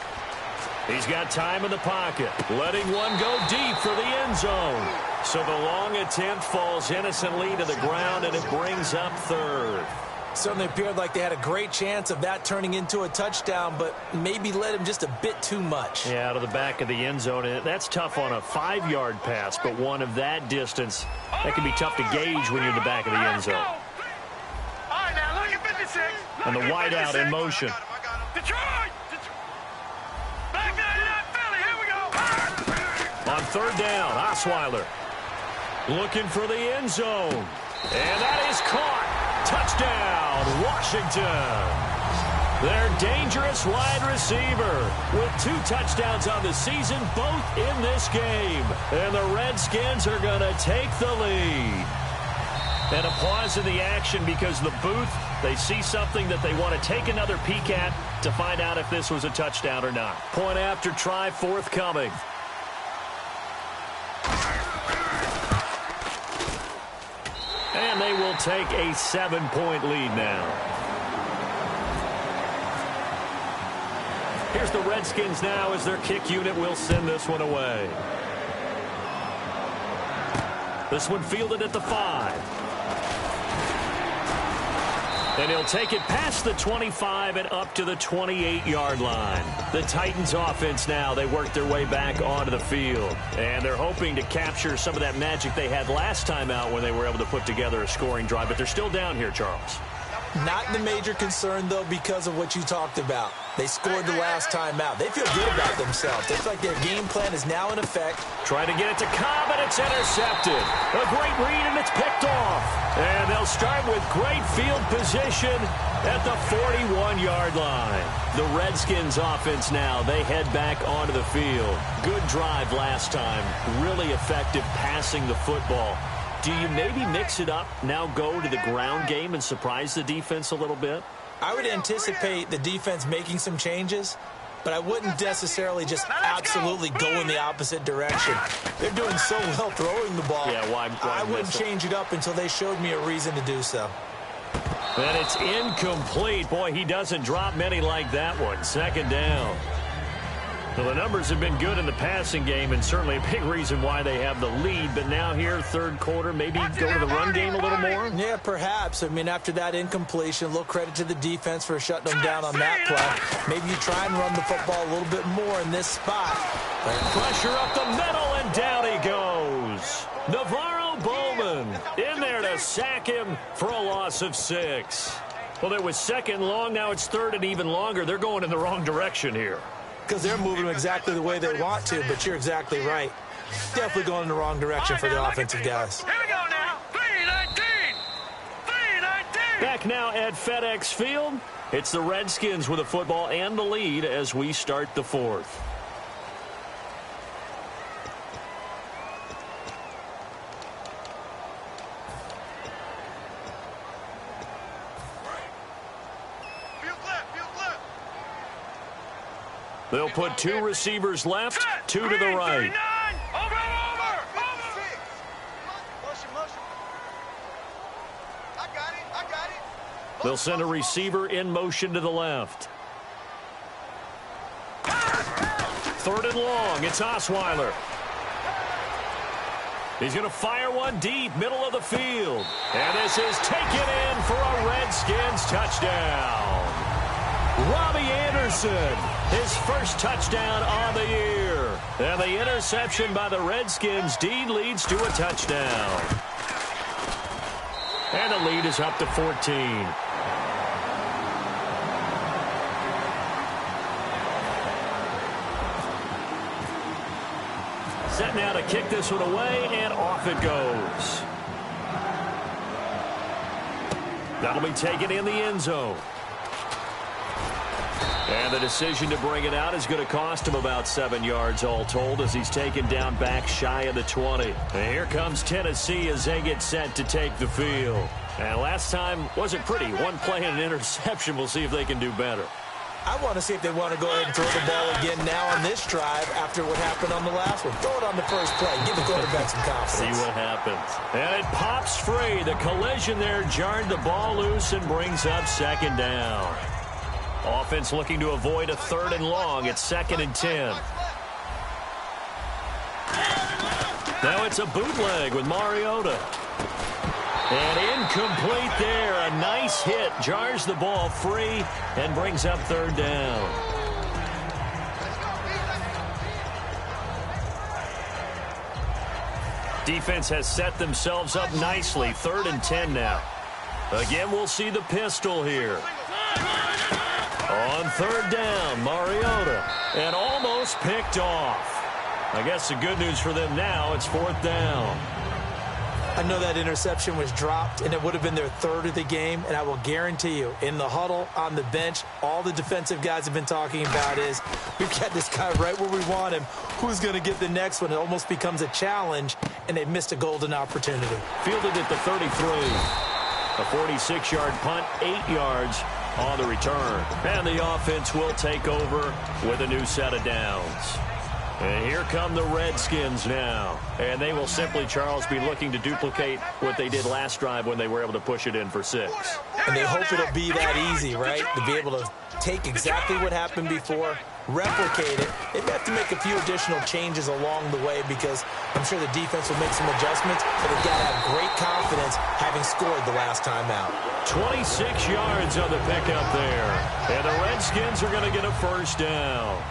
He's got time in the pocket, letting one go deep for the end zone. So the long attempt falls innocently to the ground, and it brings up 3rd. Certainly appeared like they had a great chance of that turning into a touchdown, but maybe led him just a bit too much. Yeah, out of the back of the end zone. And that's tough on a 5-yard pass, but one of that distance, that can be tough to gauge when you're in the back of the end zone. All right, now look at 56. And the wideout in motion. Detroit! Back down, Philly, here we go. On 3rd down, Osweiler looking for the end zone. And that is caught. Touchdown, Washington. Their dangerous wide receiver with 2 touchdowns on the season, both in this game. And the Redskins are going to take the lead. And a pause in the action because the booth, they see something that they want to take another peek at to find out if this was a touchdown or not. Point after try forthcoming. And they will take a 7-point lead now. Here's the Redskins now as their kick unit will send this one away. This one fielded at the 5. And he'll take it past the 25 and up to the 28-yard line. The Titans offense now, they work their way back onto the field. And they're hoping to capture some of that magic they had last time out when they were able to put together a scoring drive. But they're still down here, Charles. Not the major concern, though, because of what you talked about. They scored the last time out. They feel good about themselves. They feel like their game plan is now in effect. Trying to get it to Cobb, and it's intercepted. A great read, and it's picked off. And they'll start with great field position at the 41-yard line. The Redskins offense now, they head back onto the field. Good drive last time. Really effective passing the football. Do you maybe mix it up, now go to the ground game and surprise the defense a little bit? I would anticipate the defense making some changes, but I wouldn't necessarily just absolutely go in the opposite direction. They're doing so well throwing the ball. Yeah, why I wouldn't change it up until they showed me a reason to do so. And it's incomplete. Boy, he doesn't drop many like that one. Second down. Well, the numbers have been good in the passing game, and certainly a big reason why they have the lead. But now here, third quarter, maybe go to the run game a little more? Yeah, perhaps. I mean, after that incompletion, a little credit to the defense for shutting them down on that play. Maybe you try and run the football a little bit more in this spot. Pressure up the middle, and down he goes. Navarro Bowman in there to sack him for a loss of 6. Well, it was second long. Now it's third and even longer. They're going in the wrong direction here. Because they're moving them exactly the way they want to, but you're exactly right. Definitely going in the wrong direction for the offensive guys. Here we go now. 3-19. 3-19. Back now at FedEx Field. It's the Redskins with the football and the lead as we start the fourth. They'll put 2 receivers left, 2 to the right. Over. I got it. They'll send a receiver in motion to the left. Third and long. It's Osweiler. He's going to fire one deep, middle of the field. And this is taken in for a Redskins touchdown. Robbie Anderson, his first touchdown on the year. And the interception by the Redskins D leads to a touchdown. And the lead is up to 14. Set now to kick this one away, and off it goes. That'll be taken in the end zone. And the decision to bring it out is going to cost him about 7 yards all told as he's taken down back shy of the 20. And here comes Tennessee as they get set to take the field. And last time wasn't pretty. One play and an interception. We'll see if they can do better. I want to see if they want to go ahead and throw the ball again now on this drive after what happened on the last one. Throw it on the first play. Give the quarterback some confidence. See what happens. And it pops free. The collision there jarred the ball loose and brings up second down. Offense looking to avoid a third and long. It's 2nd and 10. Now it's a bootleg with Mariota. And incomplete there. A nice hit. Jars the ball free and brings up third down. Defense has set themselves up nicely. 3rd and 10 now. Again, we'll see the pistol here. On third down, Mariota. And almost picked off. I guess the good news for them now, it's 4th down. I know that interception was dropped, and it would have been their 3rd of the game, and I will guarantee you, in the huddle, on the bench, all the defensive guys have been talking about is, we've got this guy right where we want him. Who's going to get the next one? It almost becomes a challenge, and they've missed a golden opportunity. Fielded at the 33. A 46-yard punt, 8 yards on the return. And the offense will take over with a new set of downs. And here come the Redskins now. And they will simply, Charles, be looking to duplicate what they did last drive when they were able to push it in for 6. And they hope it'll be that easy, right? To be able to take exactly what happened before, replicate it. They may have to make a few additional changes along the way because I'm sure the defense will make some adjustments, but they've got to have great confidence having scored the last time out. 26 yards on the pickup there. And the Redskins are going to get a first down.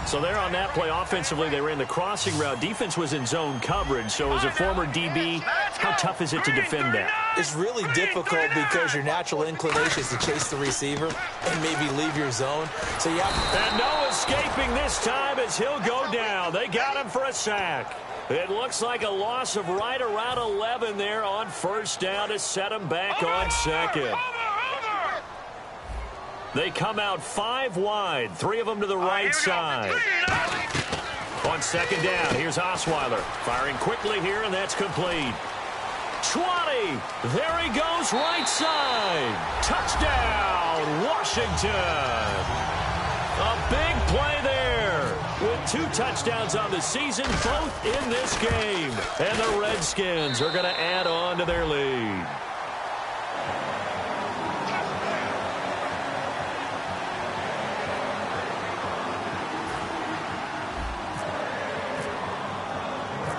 So there on that play, offensively, they ran the crossing route. Defense was in zone coverage. So as a former DB, how tough is it to defend that? It's really difficult because your natural inclination is to chase the receiver and maybe leave your zone. So you have to... And no escaping this time as he'll go down. They got him for a sack. It looks like a loss of right around 11 there on first down to set him back on second. They come out 5 wide, 3 of them to the right side. On second down, here's Osweiler. Firing quickly here, and that's complete. 20. There he goes, right side. Touchdown, Washington. A big play there. With 2 touchdowns on the season, both in this game. And the Redskins are going to add on to their lead.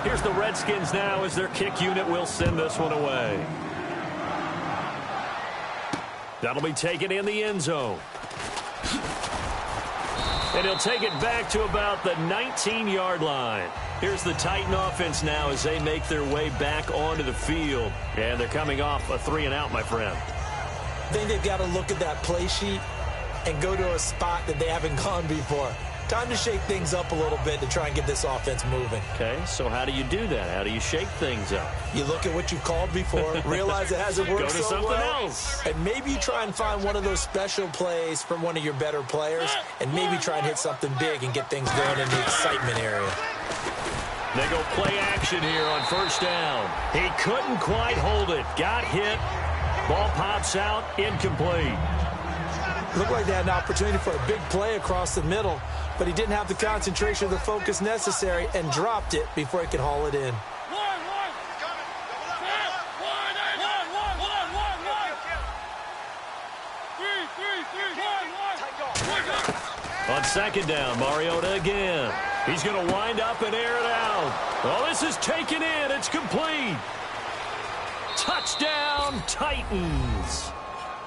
Here's the Redskins now as their kick unit will send this one away. That'll be taken in the end zone. And he'll take it back to about the 19-yard line. Here's the Titan offense now as they make their way back onto the field. And they're coming off a 3-and-out, my friend. I think they've got to look at that play sheet and go to a spot that they haven't gone before. Time to shake things up a little bit to try and get this offense moving. Okay, so how do you do that? How do you shake things up? You look at what you've called before, realize it hasn't worked Go to so something well, else. and maybe you try and find one of those special plays from one of your better players, and maybe try and hit something big and get things going in the excitement area. They go play action here on first down. He couldn't quite hold it. Got hit. Ball pops out. Incomplete. Looked like they had an opportunity for a big play across the middle, but he didn't have the concentration or the focus necessary and dropped it before he could haul it in. On second down, Mariota again. He's going to wind up and air it out. Oh, this is taken in. It's complete. Touchdown, Titans.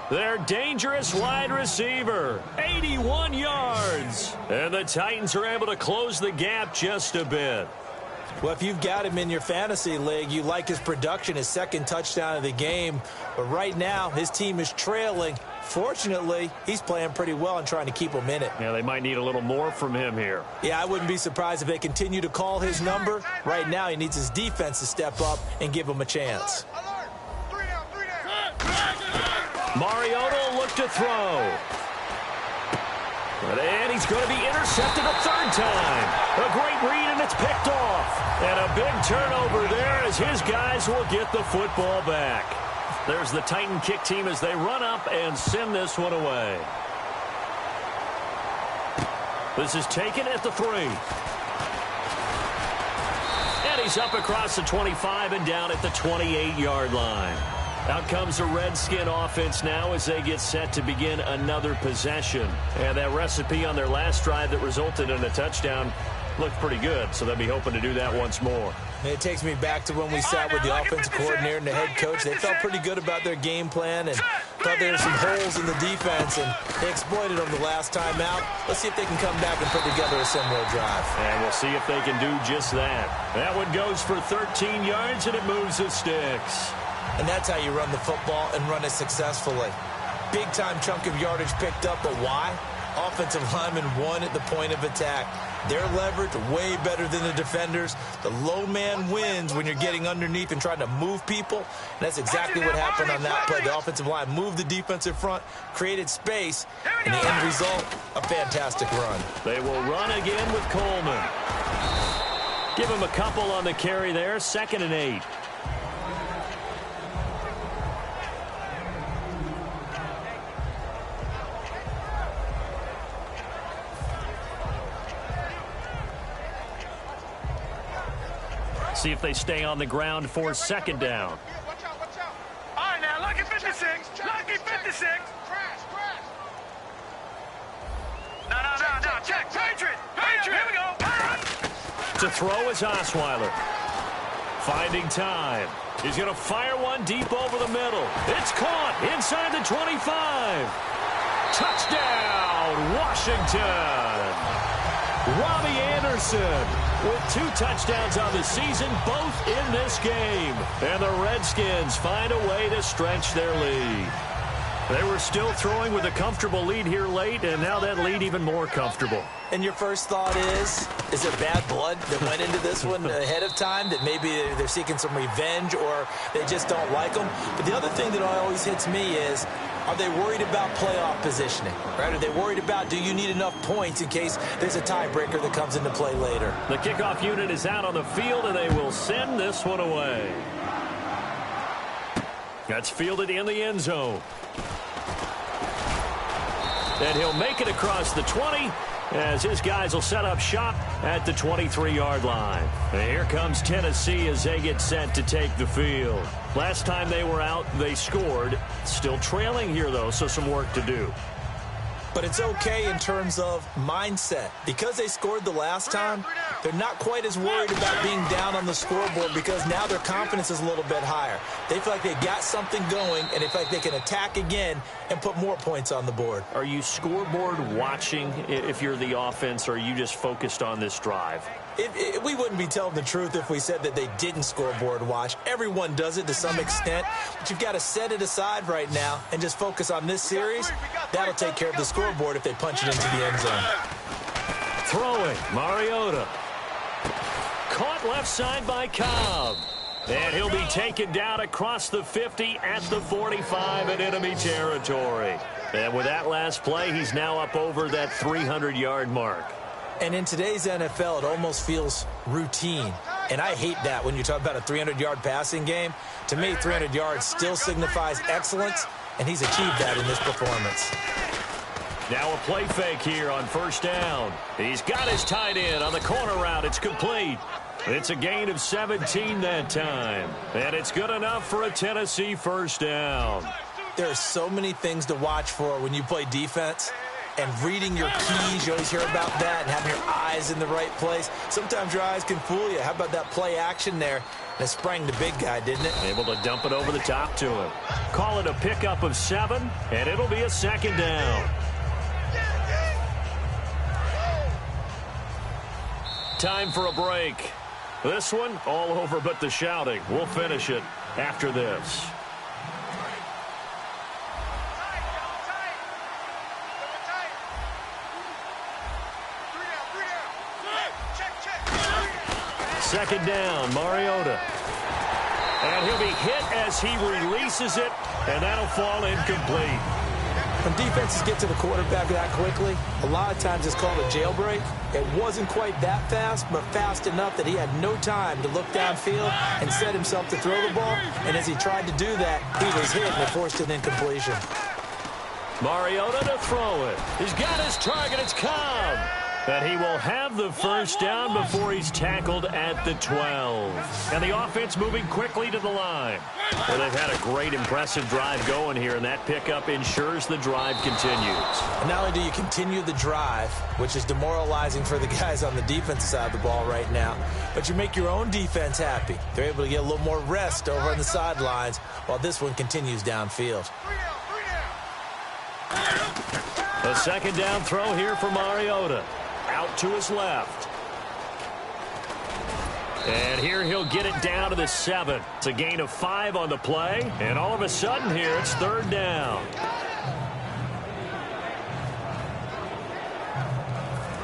Their dangerous wide receiver, 81 yards. And the Titans are able to close the gap just a bit. Well, if you've got him in your fantasy league, you like his production, his second touchdown of the game. But right now, his team is trailing. Fortunately, he's playing pretty well and trying to keep them in it. Yeah, they might need a little more from him here. Yeah, I wouldn't be surprised if they continue to call his number. Right now, he needs his defense to step up and give him a chance. Mariota will look to throw. And he's going to be intercepted a third time. A great read, and it's picked off. And a big turnover there as his guys will get the football back. There's the Titan kick team as they run up and send this one away. This is taken at the 3. And he's up across the 25 and down at the 28-yard line. Out comes the Redskin offense now as they get set to begin another possession. And that recipe on their last drive that resulted in a touchdown looked pretty good, so they'll be hoping to do that once more. It takes me back to when we sat with the offensive coordinator and the head coach. They felt pretty good about their game plan and thought there were some holes in the defense, and they exploited them the last time out. Let's see if they can come back and put together a similar drive. And we'll see if they can do just that. That one goes for 13 yards, and it moves the sticks. And that's how you run the football and run it successfully. Big-time chunk of yardage picked up, but why? Offensive linemen won at the point of attack. Their leverage way better than the defenders. The low man wins when you're getting underneath and trying to move people. And that's exactly what happened on that play. The offensive line moved the defensive front, created space, and the end result, a fantastic run. They will run again with Coleman. Give him a couple on the carry there. 2nd and 8. See if they stay on the ground for 2nd down. Watch out, watch out. All right, now, lucky 56. Lucky 56. Crash. No. Check. To throw is Osweiler. Finding time. He's going to fire one deep over the middle. It's caught inside the 25. Touchdown, Washington. Robbie Anderson with 2 touchdowns on the season, both in this game. And the Redskins find a way to stretch their lead. They were still throwing with a comfortable lead here late, and now that lead even more comfortable. And your first thought is it bad blood that went into this one ahead of time, that maybe they're seeking some revenge or they just don't like them? But the other thing that always hits me is, are they worried about playoff positioning? Right? Are they worried about, do you need enough points in case there's a tiebreaker that comes into play later? The kickoff unit is out on the field, and they will send this one away. That's fielded in the end zone. And he'll make it across the 20 as his guys will set up shop at the 23-yard line. And here comes Tennessee as they get set to take the field. Last time they were out, they scored. Still trailing here, though, so some work to do. But it's okay in terms of mindset. Because they scored the last time, they're not quite as worried about being down on the scoreboard because now their confidence is a little bit higher. They feel like they got something going, and they feel like they can attack again and put more points on the board. Are you scoreboard watching if you're the offense, or are you just focused on this drive? We wouldn't be telling the truth if we said that they didn't scoreboard watch. Everyone does it to some extent, but you've got to set it aside right now and just focus on this series. That'll take care of the scoreboard if they punch it into the end zone. Throwing, Mariota. Caught left side by Cobb. And he'll be taken down across the 50 at the 45 in enemy territory. And with that last play, he's now up over that 300-yard mark. And in today's NFL, it almost feels routine. And I hate that when you talk about a 300-yard passing game. To me, 300 yards still signifies excellence, and he's achieved that in this performance. Now a play fake here on first down. He's got his tight end on the corner route. It's complete. It's a gain of 17 that time. And it's good enough for a Tennessee first down. There are so many things to watch for when you play defense. And reading your keys, you always hear about that, and having your eyes in the right place. Sometimes your eyes can fool you. How about that play action there? And it sprang the big guy, didn't it? Able to dump it over the top to him. Call it a pickup of 7, and it'll be a second down. Time for a break. This one, all over but the shouting. We'll finish it after this. Second down, Mariota. And he'll be hit as he releases it, and that'll fall incomplete. When defenses get to the quarterback that quickly, a lot of times it's called a jailbreak. It wasn't quite that fast, but fast enough that he had no time to look downfield and set himself to throw the ball. And as he tried to do that, he was hit and it forced an incompletion. Mariota to throw it. He's got his target. It's Cobb. And he will have the first down before he's tackled at the 12. And the offense moving quickly to the line. Well, they've had a great, impressive drive going here, and that pickup ensures the drive continues. And not only do you continue the drive, which is demoralizing for the guys on the defensive side of the ball right now, but you make your own defense happy. They're able to get a little more rest over on the sidelines while this one continues downfield. A second down throw here for Mariota. Out to his left. And here he'll get it down to the 7. It's a gain of 5 on the play. And all of a sudden here, it's third down.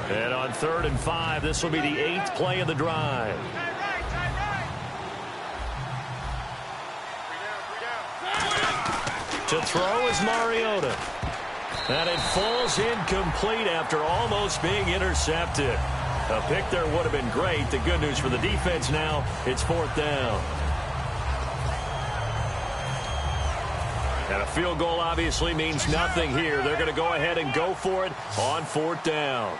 And on 3rd and 5, this will be the 8th play of the drive. To throw is Mariota. And it falls incomplete after almost being intercepted. A pick there would have been great. The good news for the defense now, it's 4th down. And a field goal obviously means nothing here. They're going to go ahead and go for it on 4th down.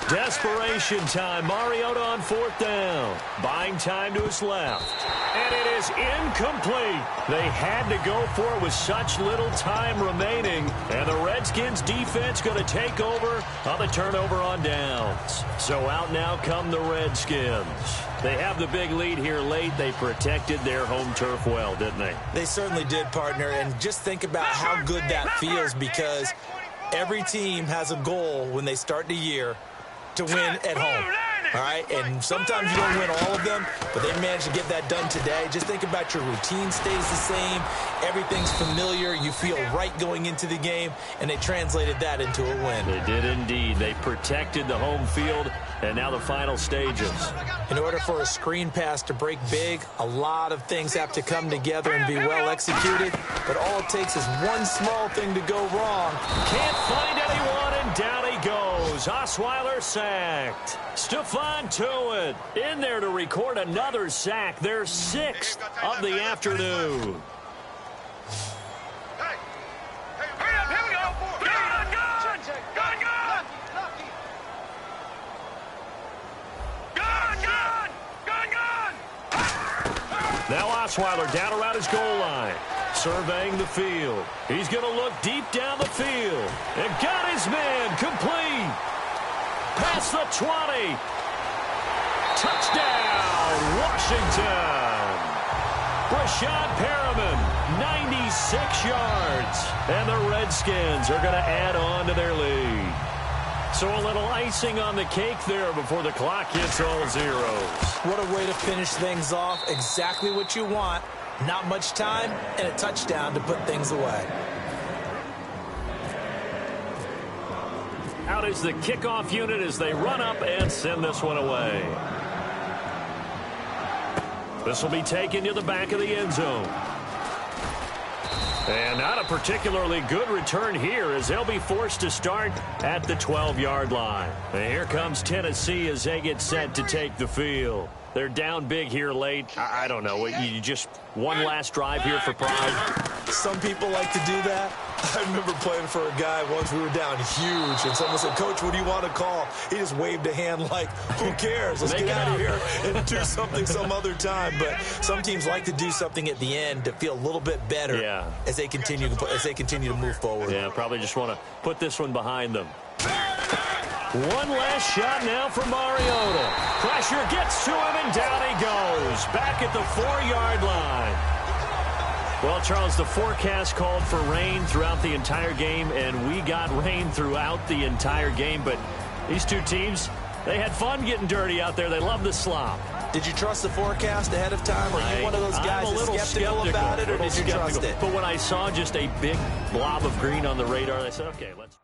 Desperation time. Mariota on 4th down. Buying time to his left. And it is incomplete. They had to go for it with such little time remaining. And the Redskins defense going to take over on the turnover on downs. So out now come the Redskins. They have the big lead here late. They protected their home turf well, didn't they? They certainly did, partner. And just think about how good that feels, because every team has a goal when they start the year to win at home. All right, and sometimes you don't win all of them, but they managed to get that done today. Just think about your routine stays the same. Everything's familiar. You feel right going into the game, and they translated that into a win. They did indeed. They protected the home field, and now the final stages. In order for a screen pass to break big, a lot of things have to come together and be well executed, but all it takes is one small thing to go wrong. Can't find anyone, and down he goes. Osweiler sacked. Stephon Tuitt in there to record another sack. Their 6th of the afternoon. Now Osweiler down around his goal line, surveying the field. He's going to look deep down the field. And got his man complete. Past the 20. Touchdown, Washington. Brashad Perriman, 96 yards. And the Redskins are going to add on to their lead. So a little icing on the cake there before the clock hits all zeros. What a way to finish things off. Exactly what you want. Not much time and a touchdown to put things away. Out is the kickoff unit as they run up and send this one away. This will be taken to the back of the end zone. And not a particularly good return here, as they'll be forced to start at the 12-yard line. And here comes Tennessee as they get set to take the field. They're down big here late. I don't know. You just one last drive here for pride. Some people like to do that. I remember playing for a guy once. We were down huge, and someone said, "Coach, what do you want to call?" He just waved a hand like, "Who cares? Let's get out of here and do something some other time." But some teams like to do something at the end to feel a little bit better as they continue to move forward. Yeah, probably just want to put this one behind them. One last shot now for Mariota. Pressure gets to him, and down he goes. Back at the 4-yard line. Well, Charles, the forecast called for rain throughout the entire game, and we got rain throughout the entire game. But these two teams, they had fun getting dirty out there. They love the slop. Did you trust the forecast ahead of time? Or are you one of those guys that's skeptical about it, or did you trust it? But when I saw just a big blob of green on the radar, I said, okay, let's...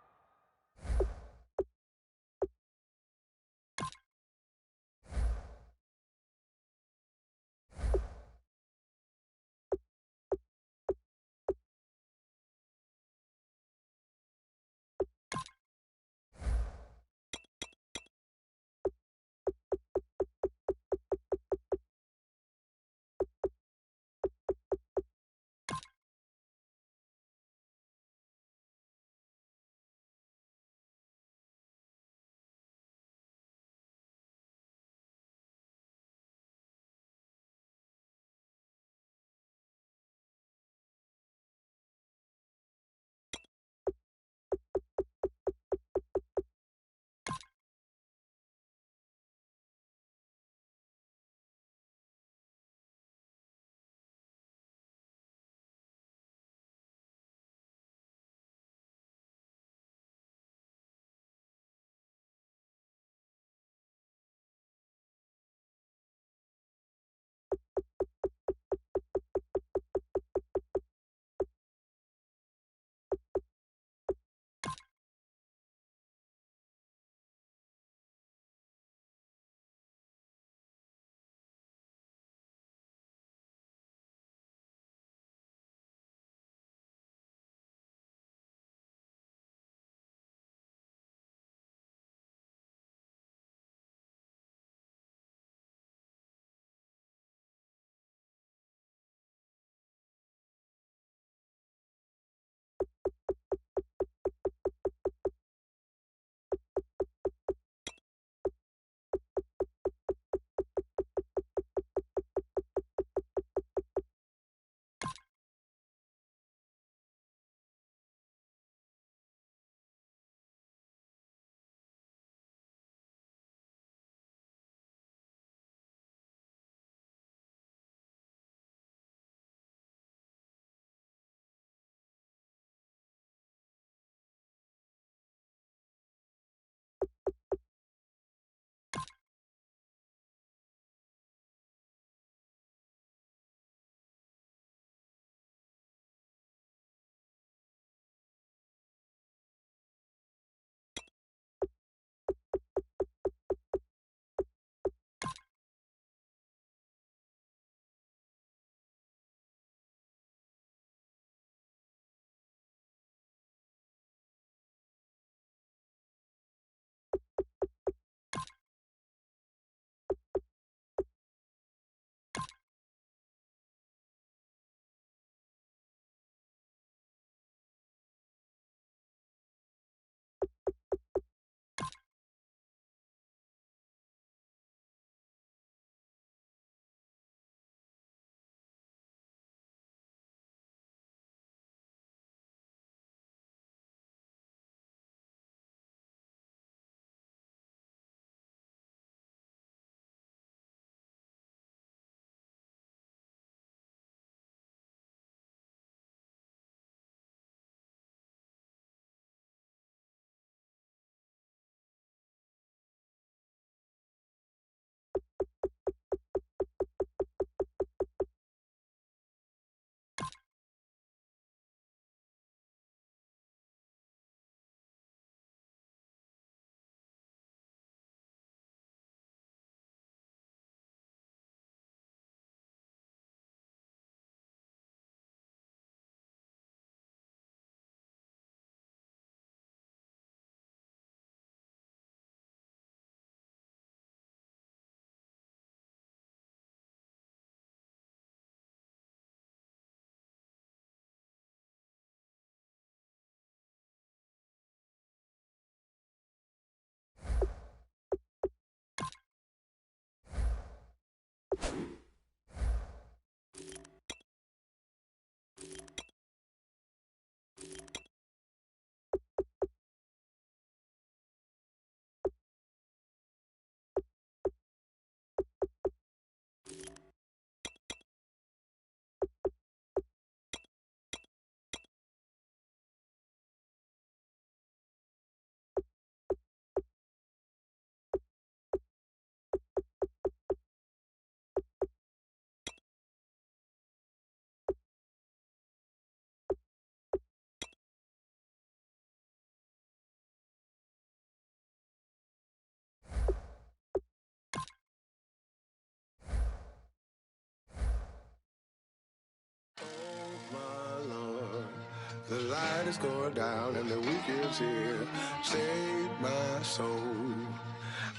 night is going down and the weekend's here. Save my soul.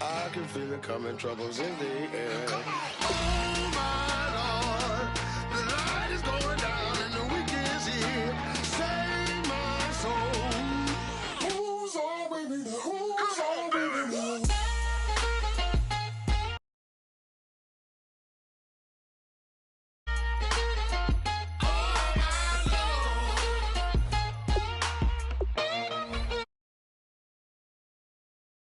I can feel it coming, troubles in the air. Oh my